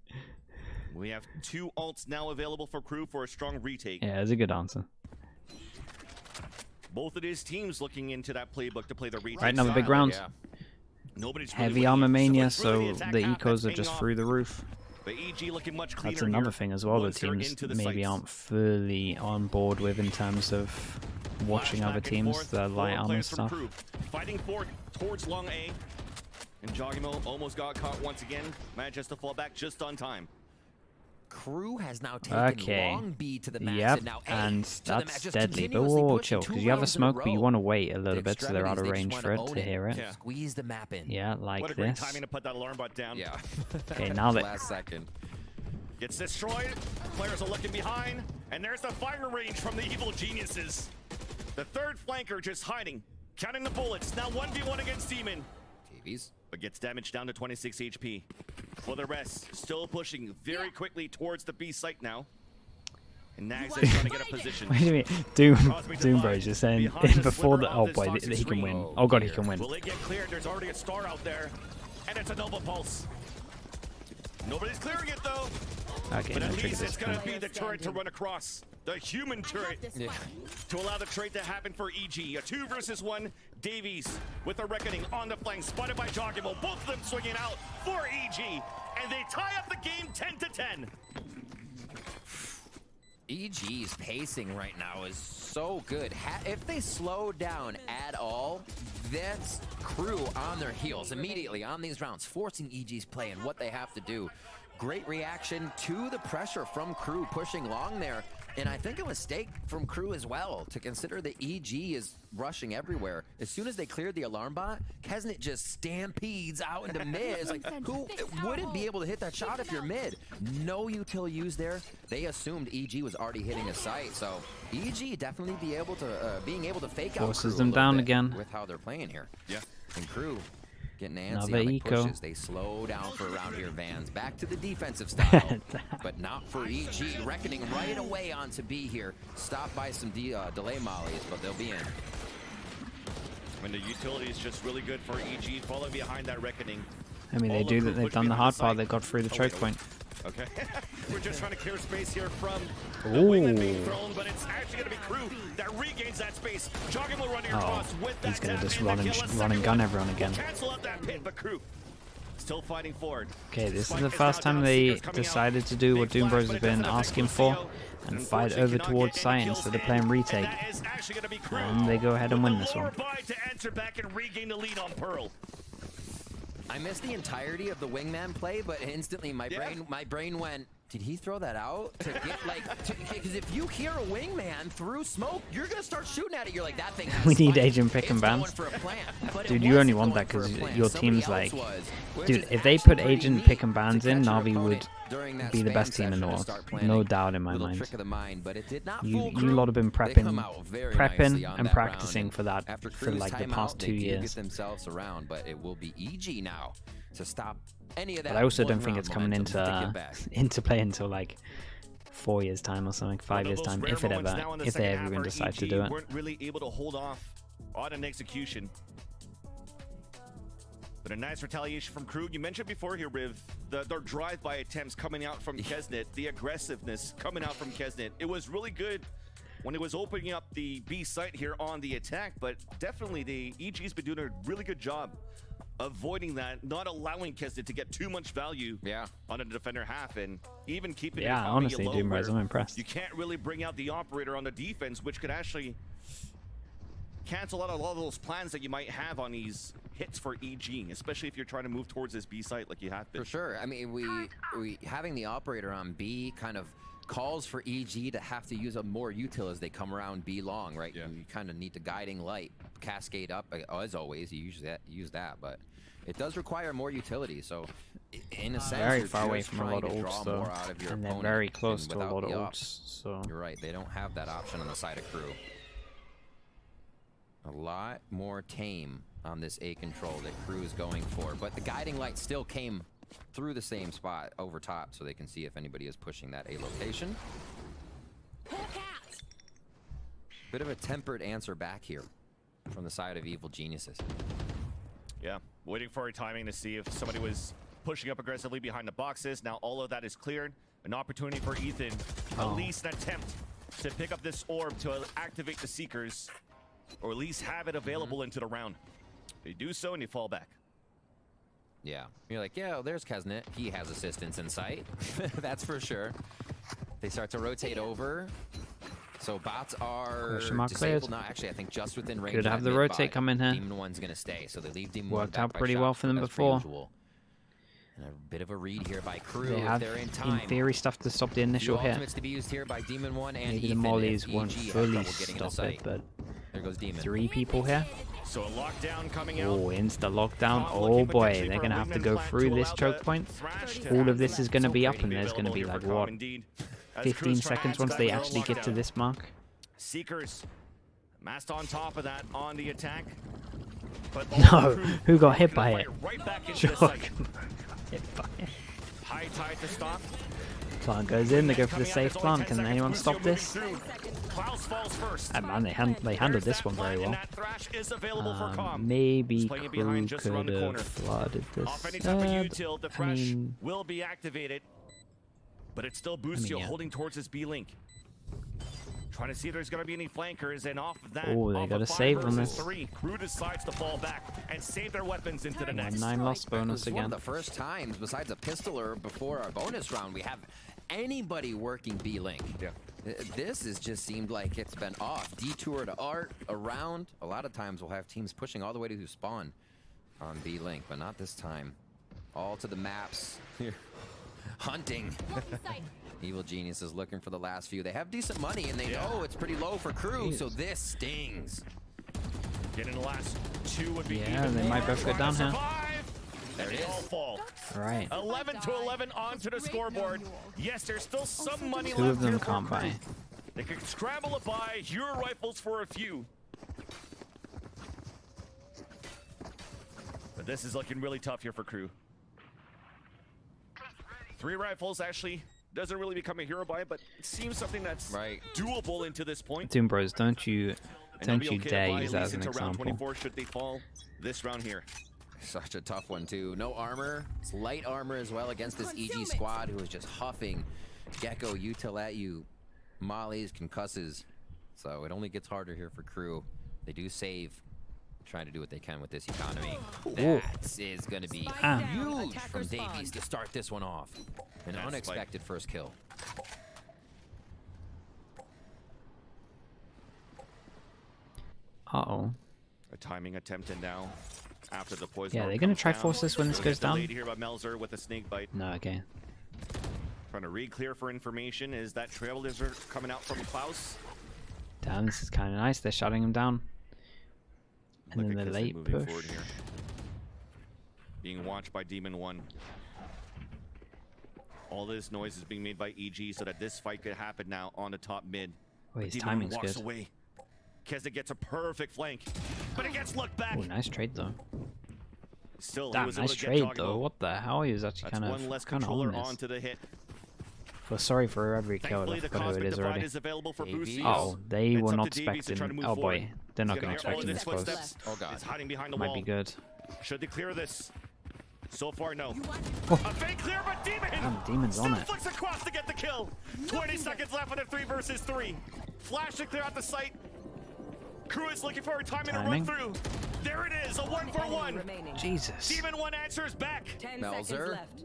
We have 2 ults now available for Crew for a strong retake. Yeah, that's a good answer. Both of these teams looking into that playbook to play the retake. Right, another big style. round. Yeah. Nobody's really Heavy winning, armor mania, it's really so attack the half ecos that's are paying just off. through the roof. But EG looking much cleaner That's another here thing as well. The once they're teams into the maybe sights. aren't fully on board with in terms of watching Flash other back and teams, forth, the light four armor players from stuff. Crew fighting forward towards long A. And Jogimo almost got caught once again. Manages to fall back just on time. Crew has now taken Okay. long B to the max, Yep, and now A and to the max, that's just deadly. But continuously whoa, pushing chill, 2 because you have a rounds in a smoke, but you row. want to wait a little The bit so they're out of extremities, they range just for it wanna to own hear it. Yeah. Squeeze the map in. Yeah, like What a great this. timing to put that alarm bot down. Yeah. Okay, now that Last second. Gets destroyed. Players are looking behind. And there's the fire range from the evil geniuses. The third flanker just hiding. Counting the bullets. Now 1v1 against Demon. TVs. But gets damaged down to 26 HP. For the rest, still pushing very quickly towards the B site now. And Nags is trying to get a position. Wait a minute, Doom Cosmic Bros Divide just saying behind the before sliver the of oh this boy toxic he can screen. win. Oh god, he can win. Will it get cleared? There's already a star out there. And it's a Nova Pulse. Nobody's clearing it though. Okay, But no at trigger least this it's gonna time. be the turret to run across. The human turret Yeah. to allow the trade to happen for EG. A 2 versus 1. Davies with a reckoning on the flank, spotted by Joggable. Both of them swinging out for EG. And they tie up the game 10-10. EG's pacing right now is so good. If they slow down at all, that's Crew on their heels immediately on these rounds, forcing EG's play and what they have to do. Great reaction to the pressure from Crew pushing long there. And I think a mistake from Crew as well to consider that EG is rushing everywhere. As soon as they cleared the alarm bot, Kesnet just stampedes out into mid. It's like, who wouldn't be able to hit that shot if you're mid? No util used there. They assumed EG was already hitting a site, so EG definitely being able to fake out Forces Crew them a little down bit again. with how they're playing here. Yeah. And Crew getting antsy Another on the eco. pushes. They slow down for a round here, Vans. Back to the defensive style, but not for EG. Reckoning right away onto B here. Stopped by some delay mollies, but they'll be in. When the utility is just really good for EG, following behind that reckoning. I mean, they All do of that. Crew They've push done the behind hard the part. site. They got through the choke point. Okay. We're just trying to clear space here from the Ooh. wingman being thrown, but it's actually going to be Crew that regains that space. Joggable running across with that He's gonna tap just in run the and kill. A run second and gun one everyone will again. Cancel out that pit, but Crew still fighting forward. Okay, this is Spike the now first time down, they Seekers coming out. decided to do what Big Doom Bros flash, have but it been doesn't affect asking for Lucio. and Unfortunately, fight over cannot towards get any site kills instead of in, playing retake. And that is actually gonna be Crew And they go ahead and with win the this lower one. buy to answer back and regain the lead on Pearl. I missed the entirety of the wingman play, but instantly my brain went, did he throw that out? To get because if you hear a wingman through smoke, you're gonna start shooting at it. You're like, that thing has We need spikes. agent pick and It's going bans. for a plant. But it Dude, you only wasn't want going that for a 'cause plant. your Somebody team's else like- was, which Dude, is if they actually put pretty agent neat pick and bans to in, catch your Na'Vi would opponent during that be the spam best team in the session and world. start planning. No doubt in my Little mind. trick of the mind, but it did not You fool you Crew. lot have been They come out prepping very nicely on and that practicing round, for that after for Crew's like the timeout, past they 2 do years. get themselves around, but it will be EG now to stop any of that. But I also don't one think round it's coming momentum to into get back. into play until like 4 years time or something, 5 years Those time, rare if it moments ever, now in the if they second ever half even where decide to EG do it. weren't really able to hold off on an execution. But a nice retaliation from Crew. You mentioned before here, Riv, their drive-by attempts coming out from Kesnet, the aggressiveness coming out from Kesnet. It was really good when it was opening up the B site here on the attack, but definitely the EG's been doing a really good job avoiding that, not allowing Kesnet to get too much value on a defender half, and even keeping it Yeah, on honestly, low Doom Bros, where I'm impressed. you can't really bring out the operator on the defense, which could actually cancel out a lot of those plans that you might have on these hits for EG, especially if you're trying to move towards this B site like you have been. For sure. I mean, we having the operator on B kind of calls for EG to have to use a more util as they come around B long, right? Yeah. You kind of need the guiding light cascade up. As always, you use that, but it does require more utility. So, in a sense, Very you're far away just from a lot trying of to ults draw more though, out of your and they're opponent, very close and to a without lot of the ults. ops, So you're right. They don't have that option on the side of Crew. A lot more tame on this A control that Crew is going for, but the guiding light still came through the same spot over top, so they can see if anybody is pushing that A location. Bit of a tempered answer back here from the side of Evil Geniuses. Yeah, waiting for a timing to see if somebody was pushing up aggressively behind the boxes. Now all of that is cleared. An opportunity for Ethan, at least an attempt to pick up this orb to activate the Seekers. or at least have it available into the round. You do so and you fall back. Yeah, you're like, yeah, well, there's Kesnet. He has assistance in sight. That's for sure. They start to rotate over. So bots are Question mark disabled cleared. now. Actually, I think just within range. Could of have that the mid rotate bot. come in here. Demon 1's going to stay, so they leave Demon 1 Worked back out by pretty shot, well for them as per before. usual. And a bit of a read here by KRU They if have, they're in in time. theory, stuff to stop the initial Few hit. ultimates to be used here by Demon 1 and Maybe the Ethan mollies if won't EG have fully trouble getting into stop it, sight. but There goes Demon. 3 people here. So a lockdown coming out. Oh, insta lockdown. Tom Oh looking boy, potentially they're for a gonna have to wingman go plant through to this allow choke the point. Thrash to All have of this is gonna so be up, great and there's gonna available be here like for Calm what, indeed. As 15 Cruz trying to seconds add to once that they little actually get to lockdown. this mark. Seekers masked on top of that on the attack. But No, who got hit by it? Right back into the Shock. site. Hit by it. High tide to stop. Plant goes in, they go for the Coming out, safe there's only plant. 10 Can anyone seconds. stop Crucio this? moving through. Klaus falls first. Ah, man, they handled this one very well. That Thrash is available for Calm. Maybe Just playing it behind KRU just around could the have corner. flooded this. Off any type of but, util, the I Thrash mean, will be activated. But it's still Bustio yeah. holding towards his B-Link. Trying to see if there's going to be any flankers, and off of that, Oh, they off got of a 5 save on versus this. 3, KRU decides to fall back and save their weapons into the next. 9 loss bonus This is one of again. the first times, besides a pistoler before our bonus round, we have anybody working B-Link. Yeah. This has just seemed like it's been off. Detour to art, around. A lot of times we'll have teams pushing all the way to spawn on B-Link, but not this time. All to the maps. Hunting. Evil Genius is looking for the last few. They have decent money, and they know it's pretty low for KRU, so this stings. Getting the last 2 would be Yeah, even they might more. both go Trying down to here. survive, There and it they is. all fall. Right. 11 to 11 onto the scoreboard. Yes, there's still some money Two left of them here for can't KRU. buy. They could scramble to buy Hero rifles for a few. But this is looking really tough here for KRU. 3 rifles actually doesn't really become a hero buy, but it seems something that's Right. doable into this point. Doom Bros, don't you And they'll be okay to dare buy use at that least as an into round example. 24 should they fall this round here. Such a tough one, too. No armor. It's light armor as well against this EG squad who is just huffing Gecko, util at you, mollies, concusses. So it only gets harder here for KRU. They do save, trying to do what they can with this economy. That is going to be Ah. huge from Davies to start this one off. An That's unexpected first kill. Uh-oh. A timing attempt and now after the poison. Yeah, orb they're gonna comes try down, force this when this it'll goes get delayed down. here by Melzer with a snake bite. No, okay. Trying to re-clear for information. Is that Trailblazer coming out from Klaus? Damn, this is kind of nice. They're shutting him down. And Look then at the Kissick late moving push. forward here. Being watched by Demon 1. All this noise is being made by EG so that this fight could happen now on the top mid. Oh, his Demon 1 timing's walks good. away. Kesna gets a perfect flank, but it gets looked back. Oh, nice trade though. Still, he Damn, was able nice to get trade Jogamo. though. What the hell? He was actually That's kind one less of on controller this. onto the hit. Well, sorry for every kill. I Thankfully, the forgot who it Cosmic is Divide already. is available for Davies. Boosies. Oh, they It's were up not to Davies to try to expecting. move Oh boy, forward. they're not He's going to gonna hear all expect him of this his close. footsteps. Oh, God. He's hiding behind the Might wall. be good. Should they clear this? So far, no. Oh. A fake clear, but Demon! Damn, Demon's still on it. flicks across to get the kill. 20 seconds left on a 3 versus 3. Flash to clear out the site. KRU is looking for a timing to run Timing. through. There it is, a 1-for-1. remaining. Jesus. Demon 1 answers back. 10 Melzer. seconds left.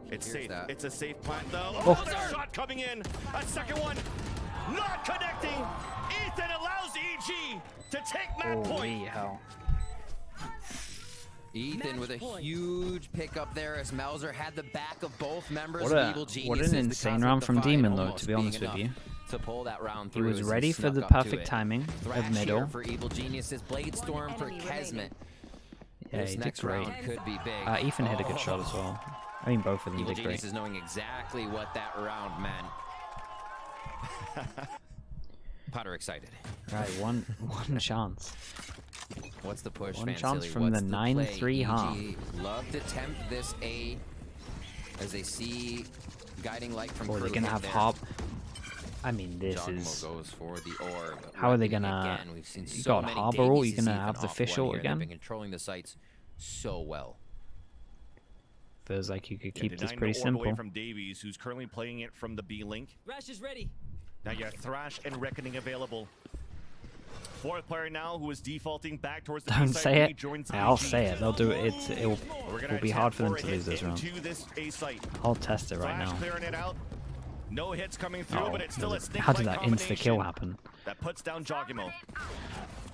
It's Here's safe. that. It's a safe plant, though. Oh. Another shot coming in. A second one. Not connecting. Ethan allows EG to take match Holy point. hell. Ethan with a huge pickup there as Melzer had the back of both members What of a- Evil what an Geniuses. The insane Cosmic round from Divide Demon, though, almost to be honest being with you. enough to pull that round He through was as ready for snuck the up to perfect it. timing Thrash of here middle. for Evil Geniuses. Blade Storm for enemy Kesmet. remaining. Yeah, This he did next great. round could be big. Ethan hit a good shot as well. I mean, both of them Evil did great. Geniuses knowing exactly what that round meant. Potter excited. Right, one chance. What's the push, One Van chance Silly? from What's the play? 9-3 half. EG love to tempt this A as they see guiding light from Or they're KRU gonna hit have there. Hop. I mean, this Jogmo is. goes for the orb. How are they Reckoning gonna- again. We've seen you so got many Harbor ult, Davies you're gonna even have the off fish one ult here. again? They've been controlling the sites so well. Feels like you could Yeah, keep this denying pretty the orb away simple. from Davies, who's currently playing it from the B link. Rash is ready. Now you have Thrash and Reckoning available. Fourth player now who is defaulting back towards the Don't B side say B it. joins I'll IG. say it. They'll do it. It will be hard for them to lose this round. This A site. I'll test it right Flash now. clearing it out. No hits coming through, Oh, but it's still a snake how did that insta-kill happen? That puts down Jogimo.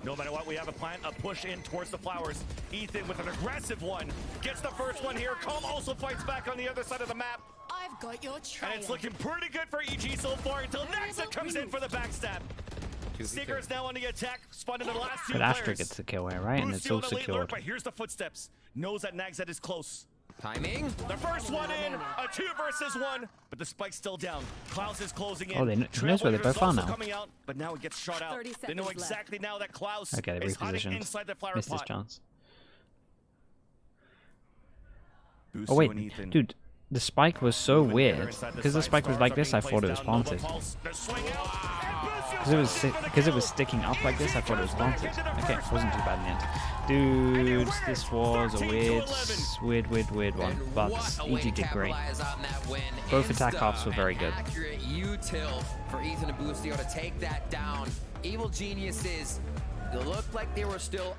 No matter what, we have a plan, a push in towards the flowers. Ethan with an aggressive one. Gets the first one here. Calm also fights back on the other side of the map. I've got your trail. And it's looking pretty good for EG so far until Nexa comes in for the backstab. Seeker is now on the attack, spotted the last two But players. Astra gets the kill here, right? And it's all secured. But here's the footsteps. Knows that Nagzet is close. Timing. The first one in, a 2 versus 1, but the spike's still down. Klaus is closing in. Oh, they knows where they both are now. Coming out, but now it gets shot out. 30 They know seconds exactly now that Klaus Okay, they is hiding repositioned. inside the flower Missed his pot. chance. Busio Oh wait, and Ethan. dude, the spike was so Moving weird. together inside Because the side. spike was Stars like are this, I being thought it was placed down. Nova planted. Pulse, the swing out, and Busio Because it was goes sticking up like this, I thought it was planted. Okay, it wasn't too bad in the end. Dude, this was a weird one. But What a way to EG did great. capitalize on that win. Both attack Insta halves were very and good. Accurate util for Ethan and Busio to take that down. Evil Geniuses looked like they were still